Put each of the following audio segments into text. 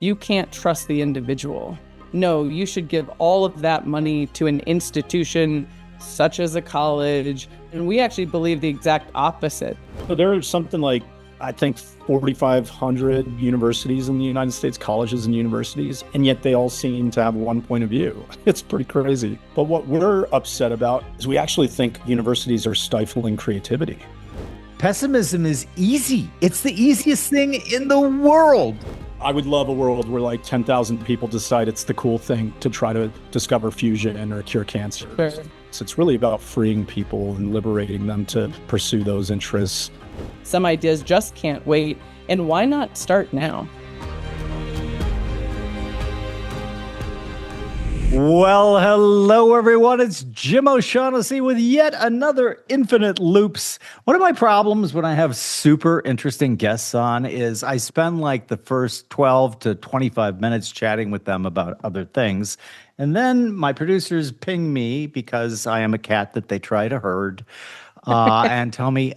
you can't trust the individual. No, you should give all of that money to an institution such as a college. And we actually believe the exact opposite. So there are something like, I think, 4,500 universities in the United States, colleges and universities, and yet they all seem to have one point of view. It's pretty crazy. But what we're upset about is we actually think universities are stifling creativity. Pessimism is easy. It's the easiest thing in the world. I would love a world where like 10,000 people decide it's the cool thing to try to discover fusion or cure cancer. Sure. So it's really about freeing people and liberating them to pursue those interests. Some ideas just can't wait, and why not start now? Well, hello, everyone. It's Jim O'Shaughnessy with yet another Infinite Loops. One of my problems when I have super interesting guests on is I spend like the first 12 to 25 minutes chatting with them about other things. And then my producers ping me because I am a cat that they try to herd. And tell me,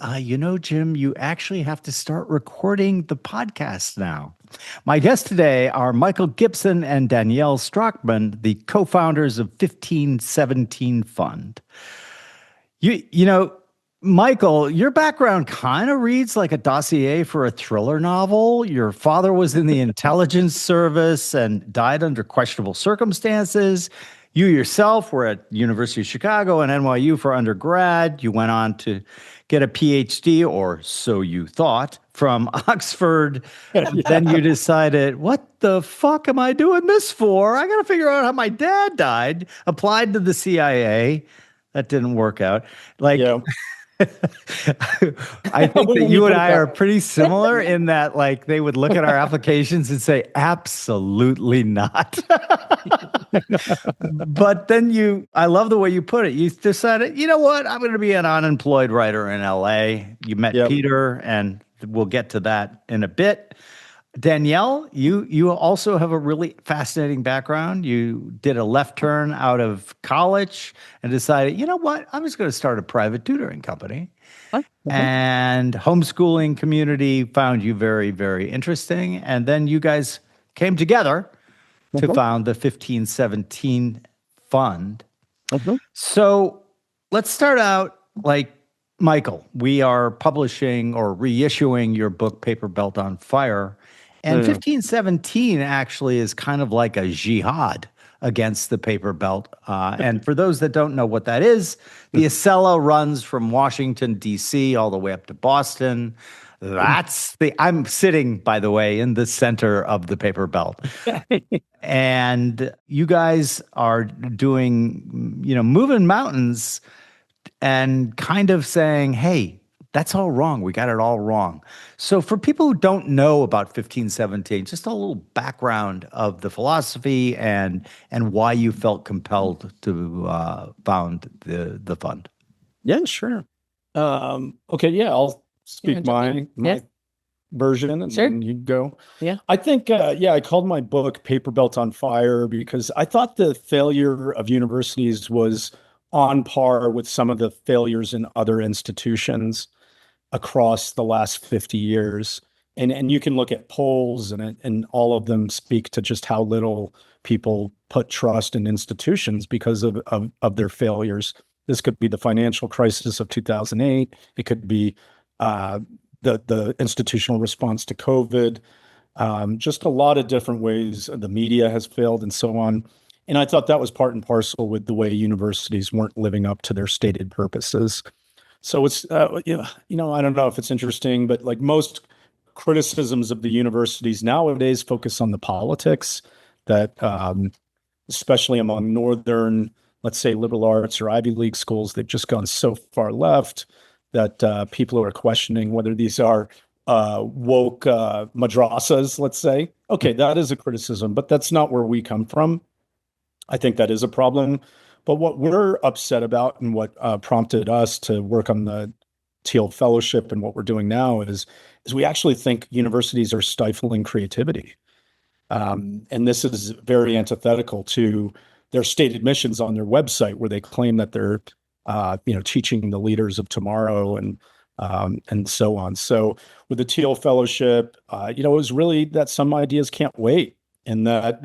Jim, you actually have to start recording the podcast now. My guests today are Michael Gibson and Danielle Strachman, the co-founders of 1517 Fund. You know, Michael, your background kind of reads like a dossier for a thriller novel. Your father was in the intelligence service and died under questionable circumstances. You yourself were at University of Chicago and NYU for undergrad. You went on to get a PhD, or so you thought, from Oxford. Yeah. Then you decided, what the fuck am I doing this for? I got to figure out how my dad died. Applied to the CIA. That didn't work out. Yeah. I think that you and I are pretty similar in that, like, they would look at our applications and say, absolutely not. But then I love the way you put it. You decided, you know what? I'm going to be an unemployed writer in LA. You met Peter, and we'll get to that in a bit. Danielle, you also have a really fascinating background. You did a left turn out of college and decided, you know what, I'm just going to start a private tutoring company. And homeschooling community found you very, very interesting. And then you guys came together to found the 1517 Fund. So let's start out like, Michael, we are publishing or reissuing your book, Paper Belt on Fire. And 1517 actually is kind of like a jihad against the paper belt. And for those that don't know what that is, the Acela runs from Washington, D.C. all the way up to Boston. I'm sitting, by the way, in the center of the paper belt. And you guys are doing, moving mountains and kind of saying, hey, that's all wrong. We got it all wrong. So for people who don't know about 1517, just a little background of the philosophy and why you felt compelled to found the fund. Yeah, sure. Okay, yeah, I'll speak my version and you go. Yeah. I think, I called my book Paper Belt on Fire because I thought the failure of universities was on par with some of the failures in other institutions across the last 50 years. And you can look at polls and all of them speak to just how little people put trust in institutions because of their failures. This could be the financial crisis of 2008. It could be the institutional response to COVID. Just a lot of different ways the media has failed and so on. And I thought that was part and parcel with the way universities weren't living up to their stated purposes. So it's, I don't know if it's interesting, but like most criticisms of the universities nowadays focus on the politics that, especially among Northern, let's say, liberal arts or Ivy League schools, they've just gone so far left that people are questioning whether these are woke madrasas, let's say. Okay, that is a criticism, but that's not where we come from. I think that is a problem. But what we're upset about and what prompted us to work on the Thiel Fellowship and what we're doing now is we actually think universities are stifling creativity. And this is very antithetical to their stated missions on their website, where they claim that they're teaching the leaders of tomorrow and so on. So with the Thiel Fellowship, it was really that some ideas can't wait. in that,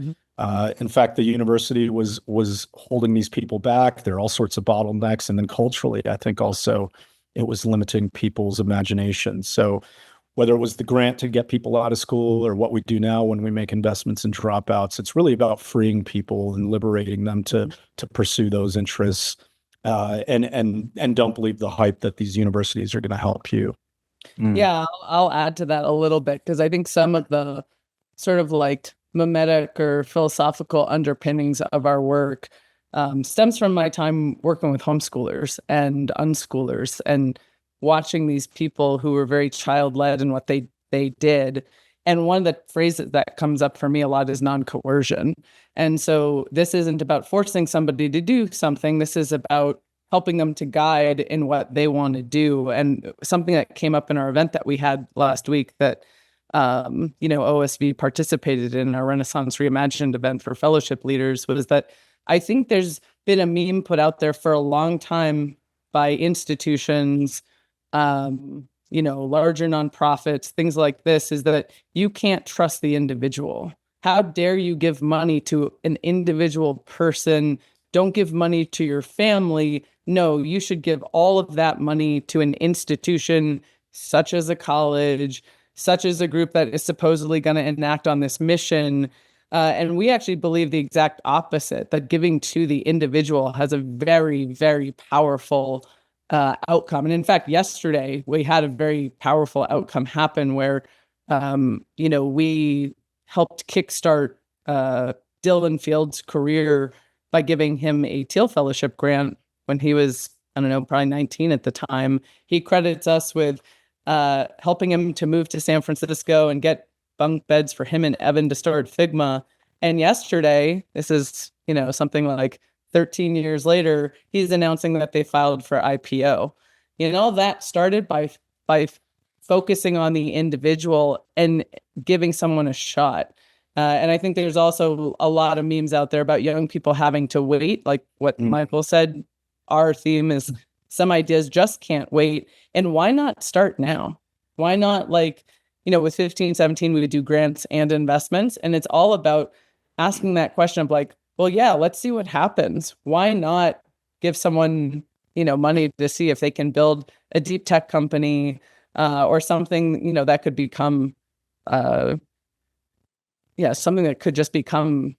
in fact, the university was holding these people back. There are all sorts of bottlenecks. And then culturally, I think also it was limiting people's imagination. So whether it was the grant to get people out of school or what we do now when we make investments in dropouts, it's really about freeing people and liberating them to pursue those interests. And don't believe the hype that these universities are going to help you. Yeah, I'll add to that a little bit, because I think some of the sort of like mimetic or philosophical underpinnings of our work stems from my time working with homeschoolers and unschoolers and watching these people who were very child-led in what they did. And one of the phrases that comes up for me a lot is non-coercion. And so this isn't about forcing somebody to do something. This is about helping them to guide in what they want to do. And something that came up in our event that we had last week that, OSV participated in, our Renaissance Reimagined event for fellowship leaders, was that I think there's been a meme put out there for a long time by institutions, larger nonprofits, things like this, is that you can't trust the individual. How dare you give money to an individual person? Don't give money to your family. No, you should give all of that money to an institution such as a college, such as a group that is supposedly going to enact on this mission. And we actually believe the exact opposite, that giving to the individual has a very, very powerful outcome. And in fact, yesterday we had a very powerful outcome happen where, we helped kickstart Dylan Field's career by giving him a Thiel Fellowship grant when he was, I don't know, probably 19 at the time. He credits us with helping him to move to San Francisco and get bunk beds for him and Evan to start Figma. And yesterday, this is, something like 13 years later, he's announcing that they filed for IPO. That started by focusing on the individual and giving someone a shot. And I think there's also a lot of memes out there about young people having to wait, like what Michael said. Our theme is some ideas just can't wait. And why not start now? Why not, with 15, 17, we would do grants and investments. And it's all about asking that question of like, well, yeah, let's see what happens. Why not give someone, money to see if they can build a deep tech company or something, that could become, something that could just become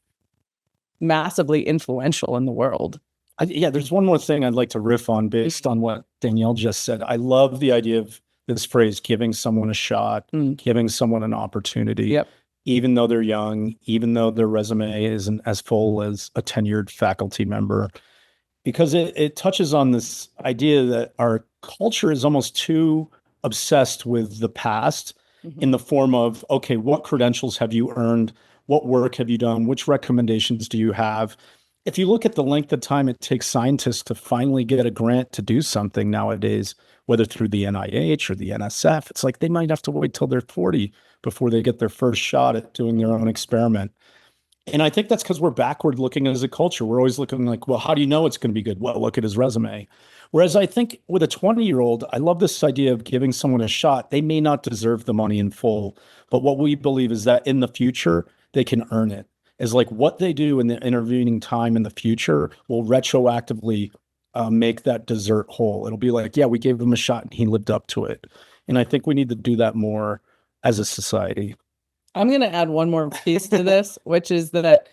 massively influential in the world. There's one more thing I'd like to riff on based on what Danielle just said. I love the idea of this phrase, giving someone a shot, giving someone an opportunity. Yep. Even though they're young, even though their resume isn't as full as a tenured faculty member, because it touches on this idea that our culture is almost too obsessed with the past in the form of, okay, what credentials have you earned? What work have you done? Which recommendations do you have? If you look at the length of time it takes scientists to finally get a grant to do something nowadays, whether through the NIH or the NSF, it's like they might have to wait till they're 40 before they get their first shot at doing their own experiment. And I think that's because we're backward looking as a culture. We're always looking like, well, how do you know it's going to be good? Well, look at his resume. Whereas I think with a 20-year-old, I love this idea of giving someone a shot. They may not deserve the money in full, but what we believe is that in the future, they can earn it. Is like what they do in the intervening time in the future will retroactively make that dessert whole. It'll be like, yeah, we gave him a shot and he lived up to it. And I think we need to do that more as a society. I'm going to add one more piece to this, which is that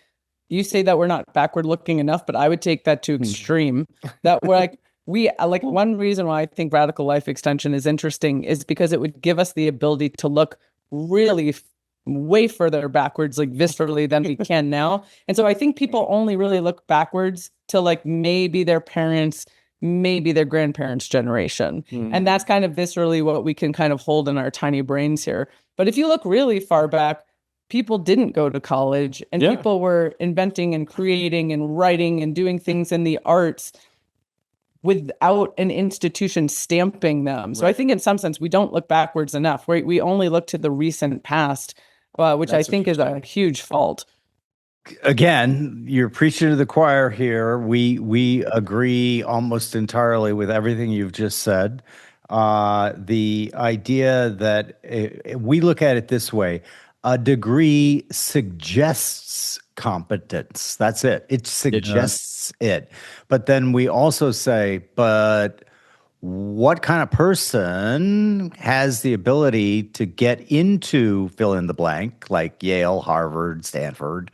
you say that we're not backward looking enough, but I would take that to extreme. That we're like one reason why I think radical life extension is interesting is because it would give us the ability to look really way further backwards, like viscerally, than we can now. And so I think people only really look backwards to like maybe their parents, maybe their grandparents' generation. And that's kind of viscerally what we can kind of hold in our tiny brains here. But if you look really far back, people didn't go to college and people were inventing and creating and writing and doing things in the arts without an institution stamping them. So I think in some sense, we don't look backwards enough. We only look to the recent past, which I think is a huge fault. Again, you're preaching to the choir here. We agree almost entirely with everything you've just said. The idea that we look at it this way, a degree suggests competence. That's it. It suggests it. But then we also say, but what kind of person has the ability to get into fill in the blank, like Yale, Harvard, Stanford?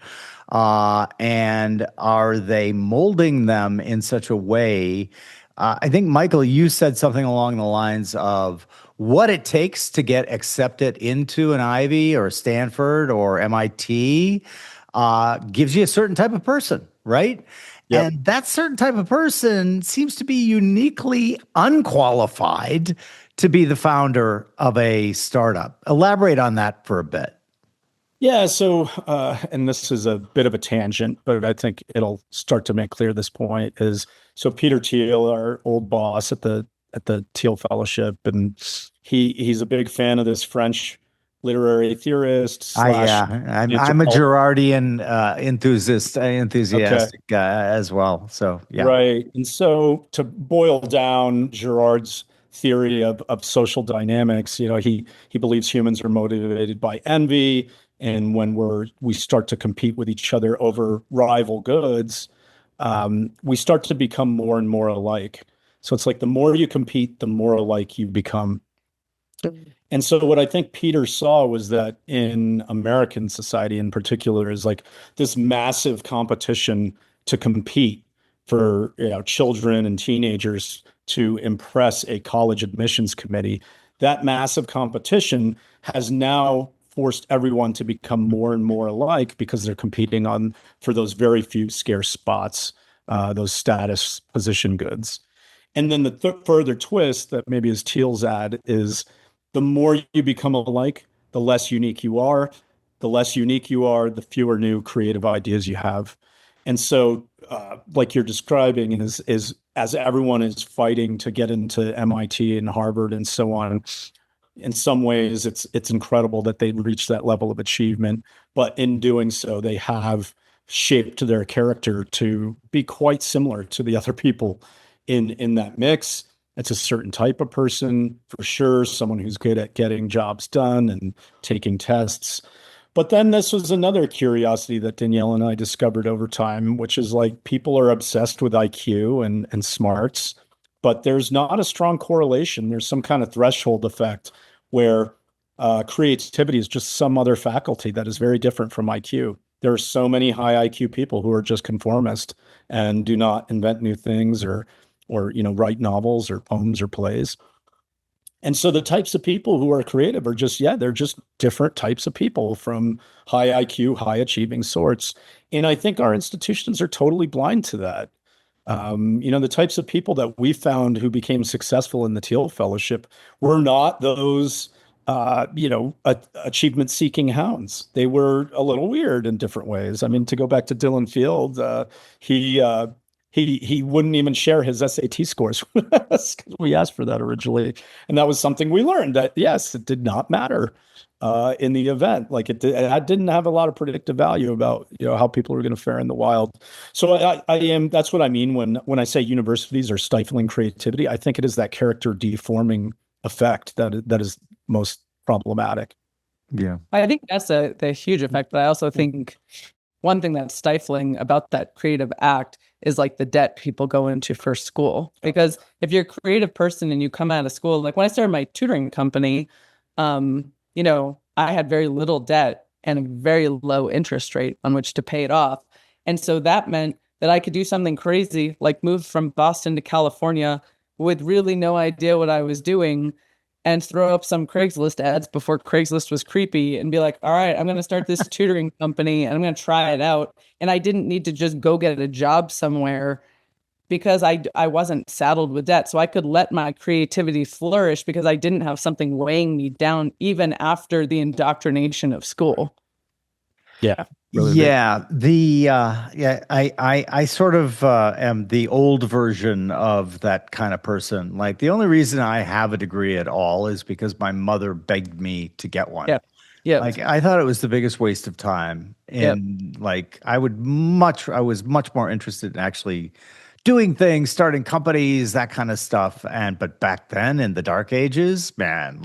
And are they molding them in such a way? I think, Michael, you said something along the lines of what it takes to get accepted into an Ivy or Stanford or MIT gives you a certain type of person, right? Yep. And that certain type of person seems to be uniquely unqualified to be the founder of a startup. Elaborate on that for a bit. Yeah, so and this is a bit of a tangent, but I think it'll start to make clear this point is so Peter Thiel, our old boss at the Thiel Fellowship, and he's a big fan of this French literary theorist I'm a Girardian enthusiastic as well. So yeah, right. And so to boil down Girard's theory of social dynamics, he believes humans are motivated by envy. And when we start to compete with each other over rival goods, we start to become more and more alike. So it's like the more you compete, the more alike you become. And so what I think Peter saw was that in American society in particular is like this massive competition to compete for children and teenagers to impress a college admissions committee. That massive competition has now forced everyone to become more and more alike because they're competing for those very few scarce spots, those status position goods. And then the further twist that maybe is Thiel's ad is the more you become alike, the less unique you are. The less unique you are, the fewer new creative ideas you have. And so, like you're describing, is as everyone is fighting to get into MIT and Harvard and so on, in some ways, it's incredible that they reach that level of achievement. But in doing so, they have shaped their character to be quite similar to the other people in that mix. It's a certain type of person, for sure, someone who's good at getting jobs done and taking tests. But then this was another curiosity that Danielle and I discovered over time, which is like people are obsessed with IQ and smarts, but there's not a strong correlation. There's some kind of threshold effect where creativity is just some other faculty that is very different from IQ. There are so many high IQ people who are just conformist and do not invent new things or write novels or poems or plays. And so the types of people who are creative are they're just different types of people from high IQ, high achieving sorts. And I think our institutions are totally blind to that. The types of people that we found who became successful in the Thiel Fellowship were not those, achievement-seeking hounds. They were a little weird in different ways. I mean, to go back to Dylan Field, he wouldn't even share his SAT scores with us because we asked for that originally, and that was something we learned that yes, it did not matter in the event. Like it didn't have a lot of predictive value about how people are going to fare in the wild. So that's what I mean when I say universities are stifling creativity. I think it is that character deforming effect that is most problematic. Yeah, I think that's the huge effect, but I also think one thing that's stifling about that creative act is like the debt people go into for school. Because if you're a creative person and you come out of school, like when I started my tutoring company, I had very little debt and a very low interest rate on which to pay it off. And so that meant that I could do something crazy, like move from Boston to California with really no idea what I was doing and throw up some Craigslist ads before Craigslist was creepy and be like, all right, I'm going to start this tutoring company and I'm going to try it out. And I didn't need to just go get a job somewhere because I wasn't saddled with debt. So I could let my creativity flourish because I didn't have something weighing me down even after the indoctrination of school. Yeah. Really I sort of am the old version of that kind of person. Like the only reason I have a degree at all is because my mother begged me to get one. Yeah. Like I thought it was the biggest waste of time. And like I was much more interested in actually doing things, starting companies, that kind of stuff. But back then in the dark ages, man,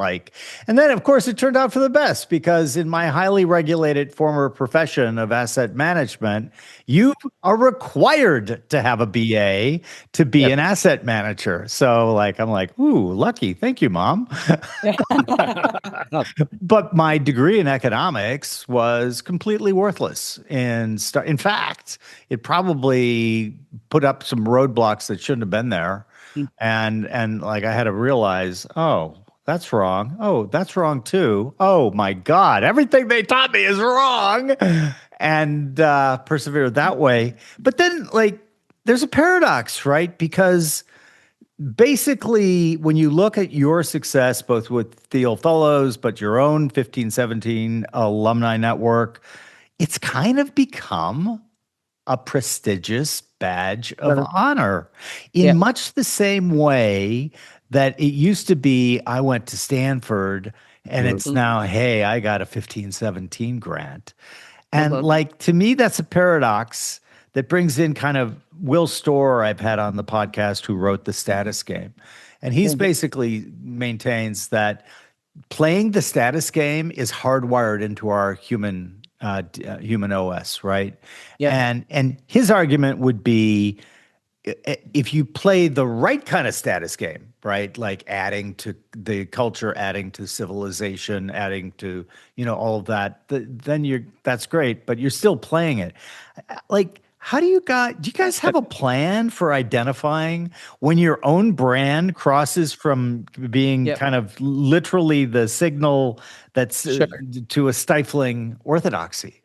and then of course it turned out for the best, because in my highly regulated former profession of asset management, you are required to have a BA to be an asset manager. So I'm like, ooh, lucky. Thank you, Mom. But my degree in economics was completely worthless. In fact, it probably put up some roadblocks that shouldn't have been there. And I had to realize, oh, that's wrong. Oh, that's wrong too. Oh my God, everything they taught me is wrong. And persevere that way. But then there's a paradox, right? Because basically, when you look at your success, both with Thiel Fellows, but your own 1517 alumni network, it's kind of become a prestigious badge of honor in much the same way that it used to be. I went to Stanford, and it's now, hey, I got a 1517 grant. And to me, that's a paradox that brings in kind of Will Storr, I've had on the podcast, who wrote The Status Game. And he's basically maintains that playing the status game is hardwired into our human OS, right? Yeah. And his argument would be, if you play the right kind of status game, right? Like adding to the culture, adding to civilization, adding to, all of that, then that's great, but you're still playing it. How do you guys have a plan for identifying when your own brand crosses from being kind of literally the signal that's to a stifling orthodoxy?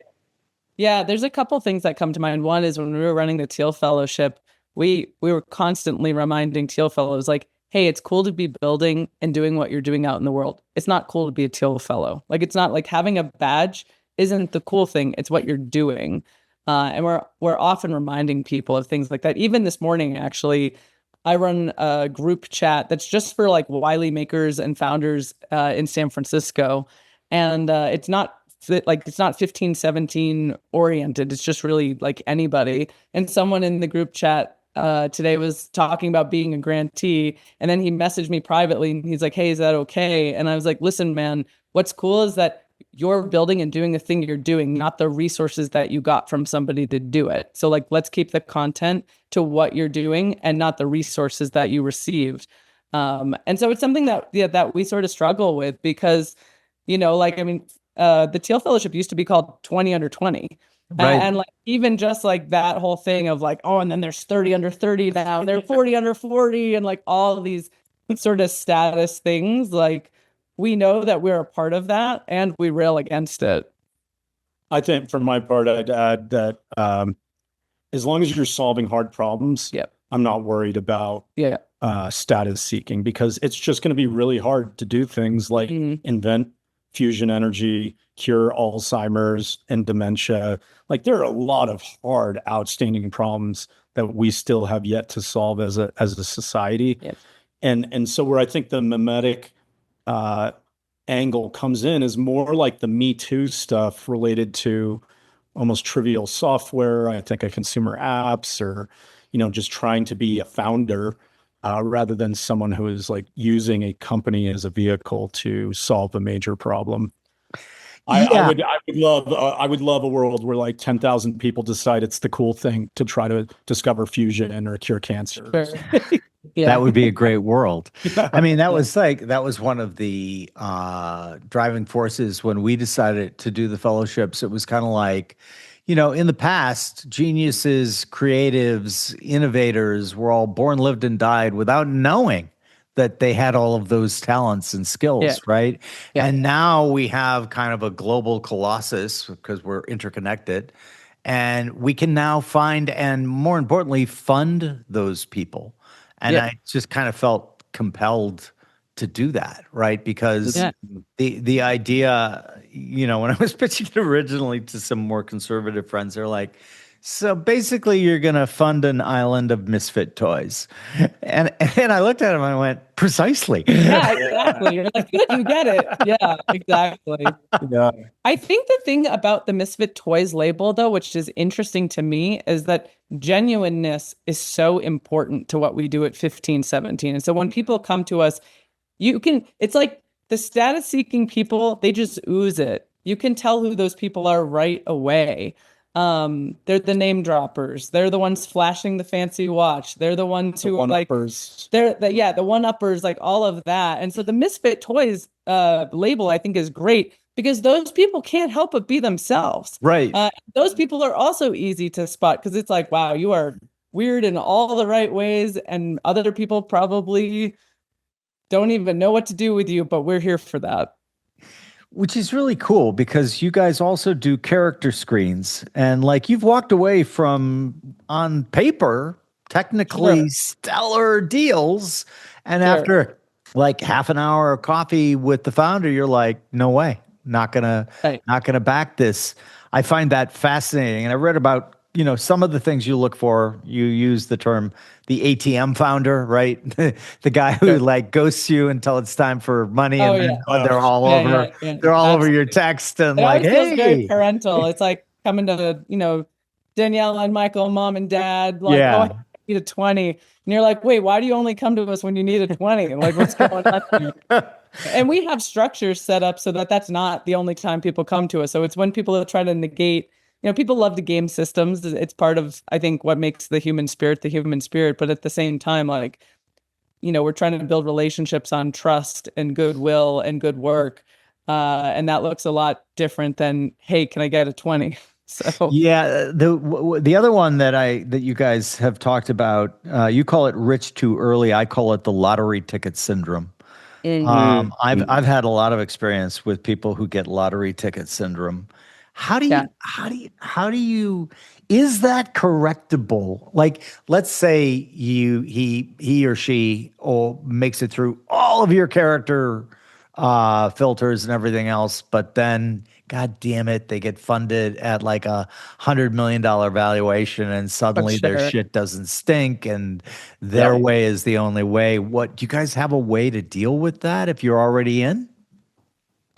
Yeah, there's a couple things that come to mind. One is when we were running the Thiel Fellowship, we were constantly reminding Thiel Fellows, hey, it's cool to be building and doing what you're doing out in the world. It's not cool to be a Thiel Fellow. It's not having a badge isn't the cool thing. It's what you're doing. And we're often reminding people of things like that. Even this morning, actually, I run a group chat that's just for Wiley makers and founders in San Francisco, and it's not 1517 oriented. It's just really anybody. And someone in the group chat today was talking about being a grantee, and then he messaged me privately, and he's like, "Hey, is that okay?" And I was like, "Listen, man, what's cool is that you're building and doing the thing you're doing, not the resources that you got from somebody to do it. So let's keep the content to what you're doing and not the resources that you received." And so it's something that we sort of struggle with, because, the Thiel Fellowship used to be called 20 under 20. Right. And even just that whole thing of oh, and then there's 30 under 30 now, and they're 40 under 40, and all of these sort of status things, we know that we're a part of that, and we rail against it. I think for my part, I'd add that as long as you're solving hard problems, I'm not worried about status seeking, because it's just going to be really hard to do things like invent fusion energy, cure Alzheimer's and dementia. There are a lot of hard, outstanding problems that we still have yet to solve as a society. And so where I think the mimetic angle comes in is more the Me Too stuff related to almost trivial software. I think consumer apps, or just trying to be a founder rather than someone who is using a company as a vehicle to solve a major problem. I would love a world where 10,000 people decide it's the cool thing to try to discover fusion or cure cancer. Sure. That would be a great world. I mean, that was one of the driving forces when we decided to do the fellowships. It was kind of in the past, geniuses, creatives, innovators were all born, lived, and died without knowing that they had all of those talents and skills, right? Yeah. And now we have kind of a global colossus because we're interconnected, and we can now find and, more importantly, fund those people. And I just kind of felt compelled to do that, right? Because the idea, when I was pitching it originally to some more conservative friends, they're like, So basically, you're going to fund an island of misfit toys. And I looked at him and I went, precisely. Yeah, exactly. You're like, good, you get it. Yeah, exactly. Yeah. I think the thing about the Misfit Toys label, though, which is interesting to me, is that genuineness is so important to what we do at 15, 17. And so when people come to us, it's like the status seeking people, they just ooze it. You can tell who those people are right away. They're the name droppers. They're the ones flashing the fancy watch. They're the ones who like, the one-uppers, like all of that. And so the Misfit Toys label, I think, is great because those people can't help but be themselves. Right. Those people are also easy to spot because it's like, wow, you are weird in all the right ways, and other people probably don't even know what to do with you, but we're here for that. Which is really cool because you guys also do character screens, and like you've walked away from, on paper, technically stellar deals, and after like half an hour of coffee with the founder, you're like, no way, not gonna back this. I find that fascinating, and I read about some of the things you look for. You use the term the ATM founder, right? The guy who like ghosts you until it's time for money, and then they're all over. They're all over your text, and like, hey, feels very parental. It's like coming to Danielle and Michael, mom and dad, like, oh, I need a 20, and you're like, wait, why do you only come to us when you need a 20? Like, what's going on? And we have structures set up so that that's not the only time people come to us. So it's when people try to negate. People love to game systems. It's part of, I think, what makes the human spirit. But at the same time, like, we're trying to build relationships on trust and goodwill and good work. And that looks a lot different than, hey, can I get a 20? So yeah, the other one that you guys have talked about, you call it rich too early. I call it the lottery ticket syndrome. I've had a lot of experience with people who get lottery ticket syndrome. How do you, is that correctable? Like, let's say he or she makes it through all of your character filters and everything else, but then, God damn it, they get funded at like $100 million valuation, and suddenly their shit doesn't stink, and their way is the only way. What, do you guys have a way to deal with that if you're already in?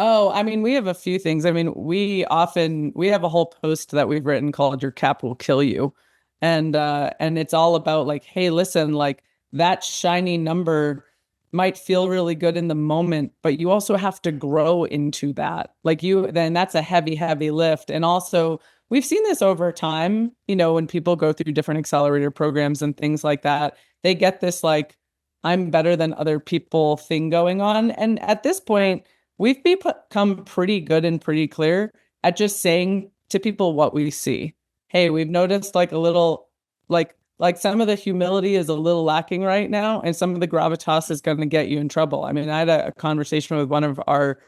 Oh, I mean, we have a few things. I mean, we have a whole post that we've written called "Your Cap Will Kill You," and it's all about like, hey, listen, like that shiny number might feel really good in the moment, but you also have to grow into that. Like then that's a heavy, heavy lift. And also, we've seen this over time. When people go through different accelerator programs and things like that, they get this like, I'm better than other people thing going on, and at this point, we've become pretty good and pretty clear at just saying to people what we see. Hey, we've noticed like a little, like some of the humility is a little lacking right now, and some of the gravitas is going to get you in trouble. I mean, I had a conversation with one of our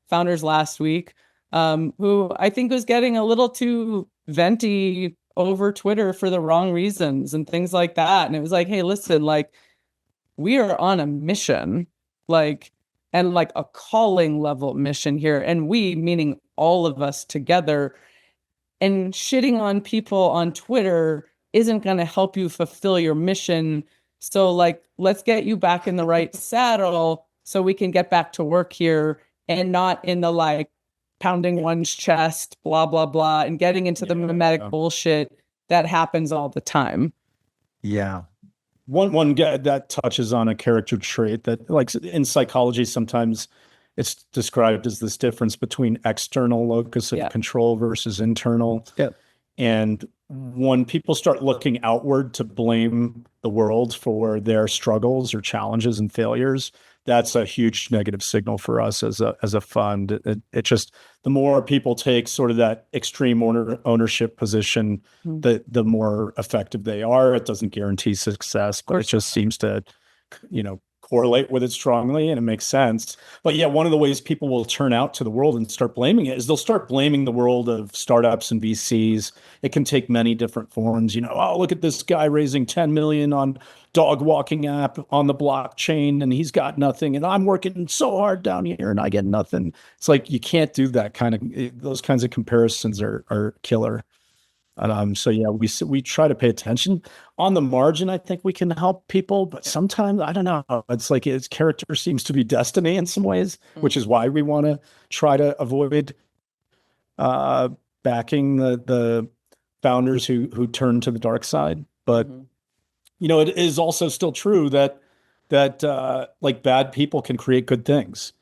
founders last week, who I think was getting a little too venti over Twitter for the wrong reasons and things like that. And it was like, hey, listen, like we are on a mission, and like a calling level mission here. And we, meaning all of us together, and shitting on people on Twitter isn't going to help you fulfill your mission. So like, let's get you back in the right saddle so we can get back to work here, and not in the like pounding one's chest, blah, blah, blah, and getting into the mimetic bullshit that happens all the time. Yeah. One guy that touches on a character trait that, like in psychology, sometimes it's described as this difference between external locus of control versus internal. And when people start looking outward to blame the world for their struggles or challenges and failures, that's a huge negative signal for us as a fund. It just, the more people take sort of that extreme ownership position, the more effective they are. It doesn't guarantee success, but it just seems to, correlate with it strongly, and it makes sense. But yeah, one of the ways people will turn out to the world and start blaming it is they'll start blaming the world of startups and VCs. It can take many different forms. Oh, look at this guy raising 10 million on dog walking app on the blockchain, and he's got nothing, and I'm working so hard down here and I get nothing. It's like, you can't do that those kinds of comparisons are killer. So yeah, we try to pay attention on the margin. I think we can help people, but sometimes I don't know. It's like its character seems to be destiny in some ways, which is why we want to try to avoid backing the founders who turn to the dark side. But it is also still true that like bad people can create good things.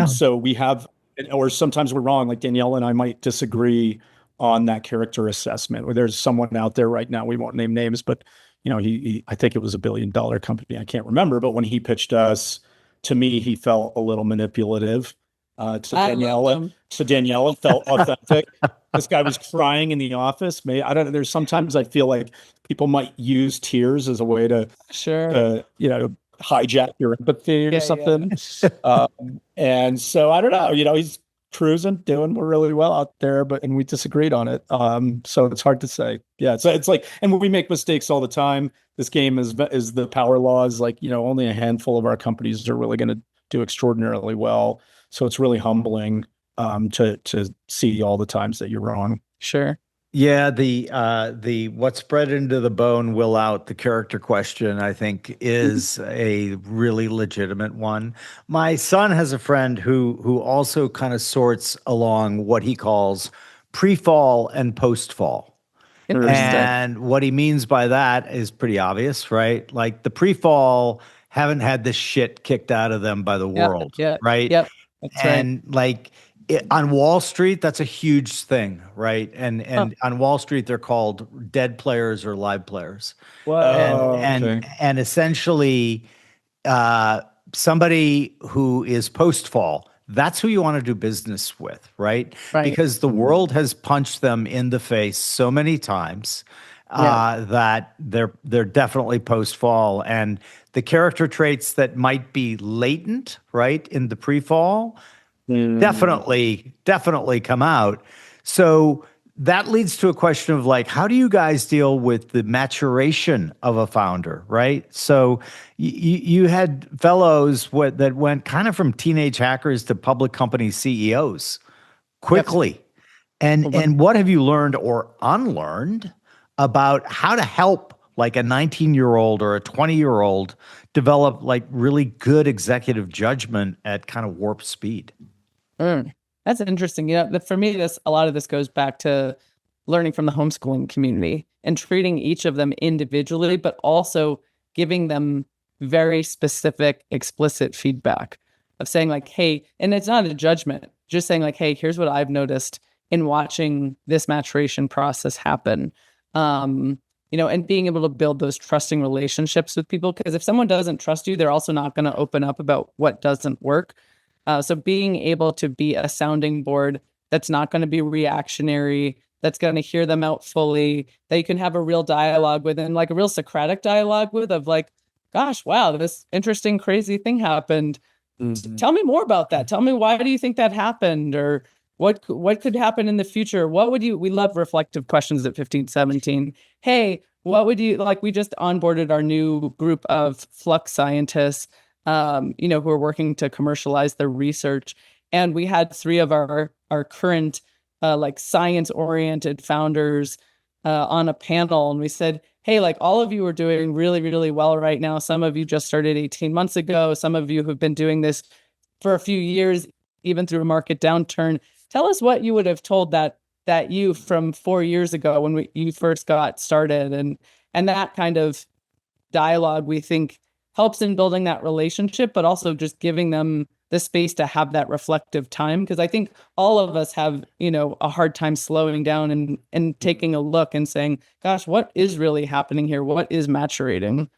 So we have, or sometimes we're wrong. Like Danielle and I might disagree on that character assessment. Or there's someone out there right now, we won't name names, but I think it was $1 billion company. I can't remember, but when he pitched us, to me, he felt a little manipulative. To Danielle, it felt authentic. This guy was crying in the office. I don't know. There's sometimes I feel like people might use tears as a way to hijack your empathy or something. And so I don't know. He's cruising, doing really well out there, and we disagreed on it. So it's hard to say. Yeah, it's like, and we make mistakes all the time. This game is the power laws. Like only a handful of our companies are really going to do extraordinarily well. So it's really humbling to see all the times that you're wrong. Sure. Yeah, the what's bred into the bone will out, the character question, I think, is a really legitimate one. My son has a friend who also kind of sorts along what he calls pre-fall and post-fall. And what he means by that is pretty obvious, right? Like the pre-fall haven't had the shit kicked out of them by the world, right? Yep. That's and like on Wall Street, that's a huge thing, right? And on Wall Street, they're called dead players or live players. And essentially, somebody who is post-fall, that's who you want to do business with, right? Because the world has punched them in the face so many times that they're definitely post-fall, and the character traits that might be latent, right, in the pre-fall, definitely come out. So that leads to a question of like, how do you guys deal with the maturation of a founder, right? So you had fellows that went kind of from teenage hackers to public company CEOs quickly. And what have you learned or unlearned about how to help like a 19-year-old or a 20-year-old develop like really good executive judgment at kind of warp speed? That's interesting. For me, a lot of this goes back to learning from the homeschooling community and treating each of them individually, but also giving them very specific, explicit feedback of saying like, hey, and it's not a judgment, just saying like, hey, here's what I've noticed in watching this maturation process happen. And being able to build those trusting relationships with people, because if someone doesn't trust you, they're also not going to open up about what doesn't work. So being able to be a sounding board that's not going to be reactionary, that's going to hear them out fully, that you can have a real dialogue with, and like a real Socratic dialogue with, of like, gosh, wow, this interesting, crazy thing happened. Tell me more about that. Tell me, why do you think that happened? Or what could happen in the future? We love reflective questions at 15, 17. Hey, what would you like? We just onboarded our new group of flux scientists, who are working to commercialize their research. And we had 3 of our current like science-oriented founders on a panel. And we said, hey, like all of you are doing really, really well right now. Some of you just started 18 months ago. Some of you have been doing this for a few years, even through a market downturn. Tell us what you would have told that you from 4 years ago when you first got started. And that kind of dialogue, we think, helps in building that relationship, but also just giving them the space to have that reflective time. Because I think all of us have, a hard time slowing down and taking a look and saying, gosh, what is really happening here? What is maturating?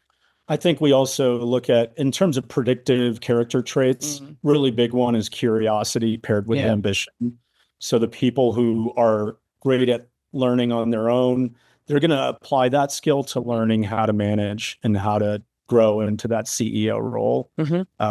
I think we also look at, in terms of predictive character traits, really big one is curiosity paired with ambition. So the people who are great at learning on their own, they're going to apply that skill to learning how to manage and how to grow into that CEO role.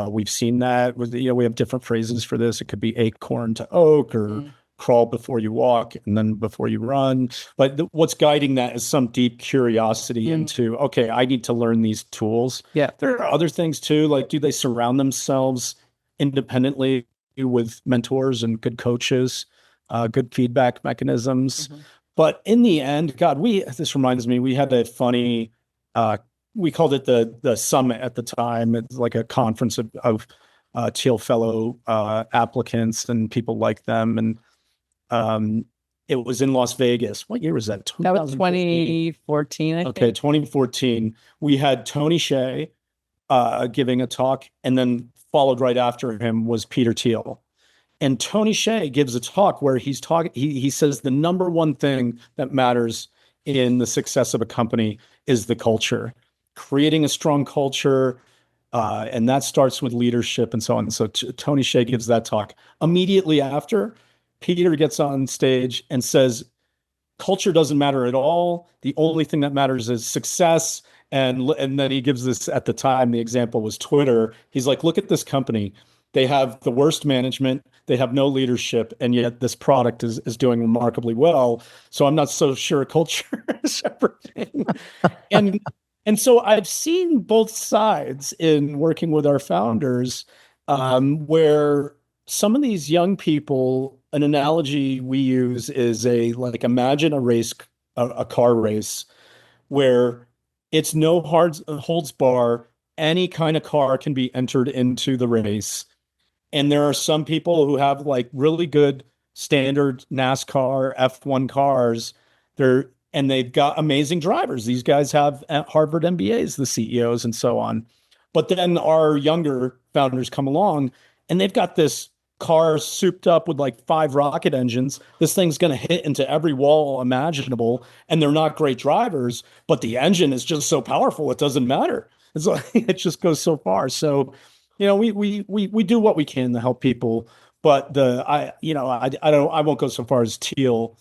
We've seen that with, we have different phrases for this. It could be acorn to oak, or crawl before you walk and then before you run. But what's guiding that is some deep curiosity into, okay, I need to learn these tools. There are other things too, like do they surround themselves independently with mentors and good coaches, good feedback mechanisms? But in the end, God, this reminds me, we had a funny, we called it the summit at the time. It's like a conference of Thiel Fellow applicants and people like them. And it was in Las Vegas. What year was that? That was 2014, I think. Okay, 2014. We had Tony Hsieh giving a talk, and then followed right after him was Peter Thiel. And Tony Hsieh gives a talk where he says the number one thing that matters in the success of a company is the culture, creating a strong culture, and that starts with leadership and so on. So Tony Hsieh gives that talk. Immediately after, Peter gets on stage and says, culture doesn't matter at all. The only thing that matters is success. And then he gives this, at the time, the example was Twitter. He's like, look at this company. They have the worst management. They have no leadership. And yet this product is doing remarkably well. So I'm not so sure culture is everything. And so I've seen both sides in working with our founders, where some of these young people, an analogy we use is imagine a car race where it's no holds bar. Any kind of car can be entered into the race. And there are some people who have like really good standard NASCAR F1 cars. And they've got amazing drivers. These guys have Harvard MBAs, the CEOs and so on. But then our younger founders come along and they've got this car souped up with like 5 rocket engines. This thing's going to hit into every wall imaginable, and they're not great drivers, but the engine is just so powerful it doesn't matter. It's like, it just goes so far. So, we do what we can to help people, but I won't go so far as Thiel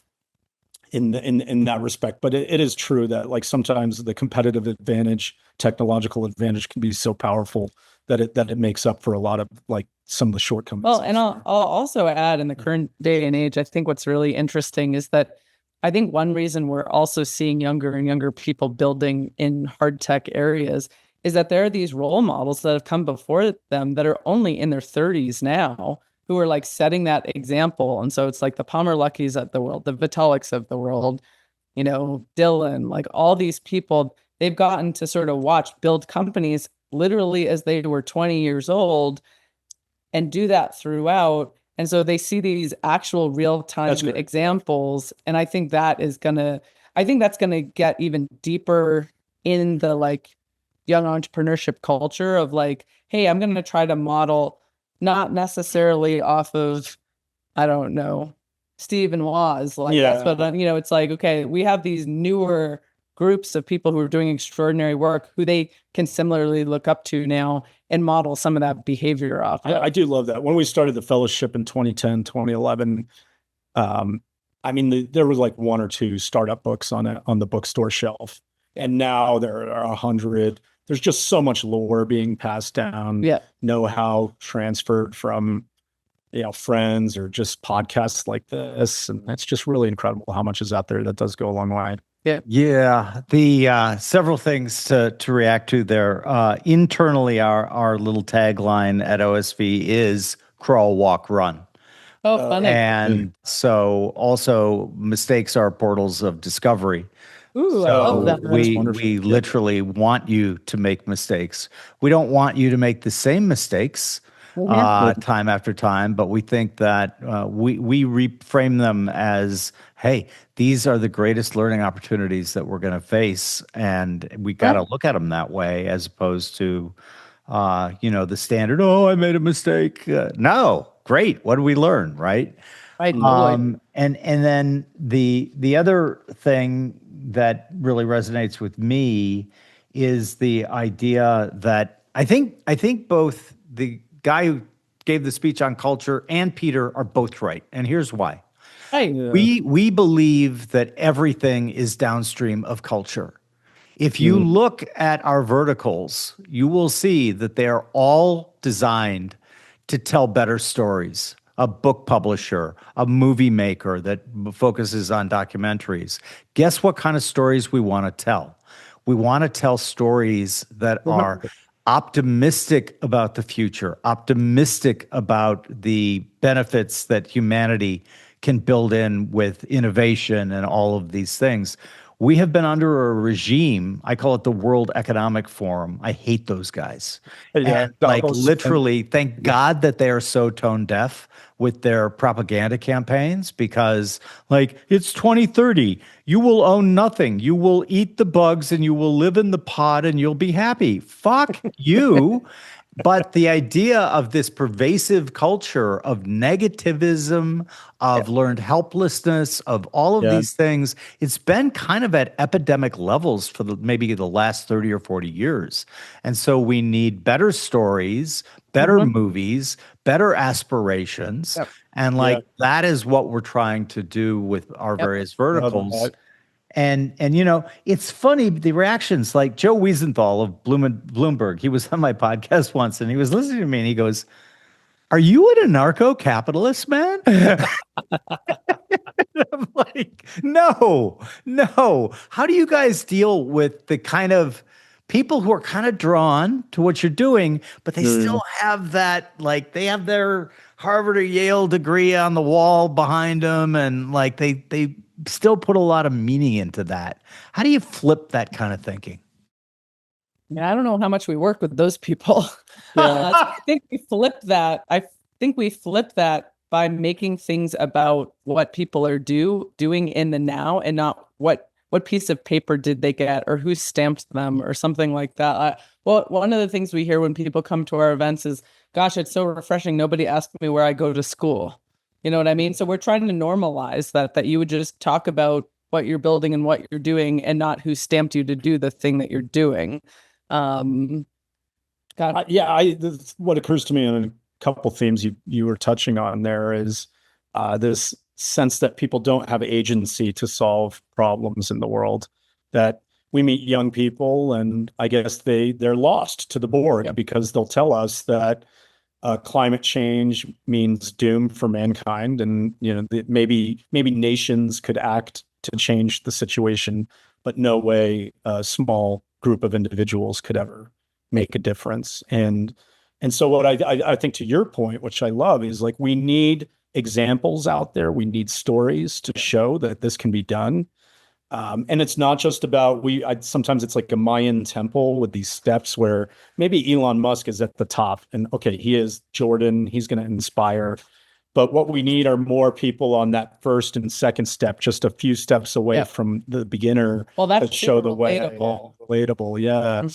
in that respect, but it is true that like sometimes the competitive advantage, technological advantage can be so powerful that it makes up for a lot of like some of the shortcomings. Well, and I'll also add, in the current day and age, I think what's really interesting is that I think one reason we're also seeing younger and younger people building in hard tech areas is that there are these role models that have come before them that are only in their 30s now, who are like setting that example. And so it's like the Palmer Luckies of the world, the Vitaliks of the world, Dylan, like all these people, they've gotten to sort of watch build companies literally as they were 20 years old and do that throughout. And so they see these actual real-time examples. And I think that's going to get even deeper in the like young entrepreneurship culture of like, hey, I'm going to try to model not necessarily off of, I don't know, Steve and Woz. Like, that's what it's like, okay, we have these newer groups of people who are doing extraordinary work who they can similarly look up to now and model some of that behavior off. I do love that. When we started the fellowship in 2010, 2011, there was like 1 or 2 startup books on the bookstore shelf. And now there are 100. There's just so much lore being passed down, know-how transferred from, friends or just podcasts like this. And it's just really incredible how much is out there that does go a long way. Yeah. The several things to react to there. Internally, our little tagline at OSV is crawl, walk, run. Oh, funny. And so also mistakes are portals of discovery. Ooh, so I love that. we literally want you to make mistakes. We don't want you to make the same mistakes time after time, but we think that we reframe them as, hey, these are the greatest learning opportunities that we're going to face, and we got to look at them that way, as opposed to, the standard, oh, I made a mistake. No, great. What did we learn, right? Right. And then the other thing that really resonates with me is the idea that I think both the guy who gave the speech on culture and Peter are both right. And here's why. We believe that everything is downstream of culture. If you look at our verticals, you will see that they are all designed to tell better stories. A book publisher, a movie maker that focuses on documentaries. Guess what kind of stories we want to tell? We want to tell stories that are optimistic about the future, optimistic about the benefits that humanity can build in with innovation and all of these things. We have been under a regime, I call it the World Economic Forum. I hate those guys. Yeah, And like literally, thank God that they are so tone deaf with their propaganda campaigns, because like it's 2030, you will own nothing. You will eat the bugs and you will live in the pod and you'll be happy. Fuck you. But the idea of this pervasive culture of negativism, of learned helplessness, of all of these things, it's been kind of at epidemic levels for maybe the last 30 or 40 years. And so we need better stories, better movies, better aspirations. And like that is what we're trying to do with our various verticals. And you know, it's funny, the reactions, like Joe Wiesenthal of Bloomberg, he was on my podcast once and he was listening to me and he goes, "Are you an anarcho-capitalist, man?" I'm like, no. How do you guys deal with the kind of people who are kind of drawn to what you're doing, but they still have that, like they have their Harvard or Yale degree on the wall behind them, and like they still put a lot of meaning into that. How do you flip that kind of thinking? Yeah, I don't know how much we work with those people. I think we flip that. I think we flip that by making things about what people are doing in the now, and not what piece of paper did they get or who stamped them or something like that. Well, one of the things we hear when people come to our events is, "Gosh, it's so refreshing. Nobody asked me where I go to school." You know what I mean? So we're trying to normalize that you would just talk about what you're building and what you're doing, and not who stamped you to do the thing that you're doing. What occurs to me in a couple themes you were touching on there is this sense that people don't have agency to solve problems in the world. That we meet young people and I guess they're lost to the board because they'll tell us that climate change means doom for mankind, and you know maybe nations could act to change the situation, but no way a small group of individuals could ever make a difference. And so what I think, to your point, which I love, is like we need examples out there. We need stories to show that this can be done. And it's not just about sometimes it's like a Mayan temple with these steps where maybe Elon Musk is at the top and okay, he is Jordan, he's going to inspire. But what we need are more people on that first and second step, just a few steps away from the beginner, that's to show the way. relatable. Yeah.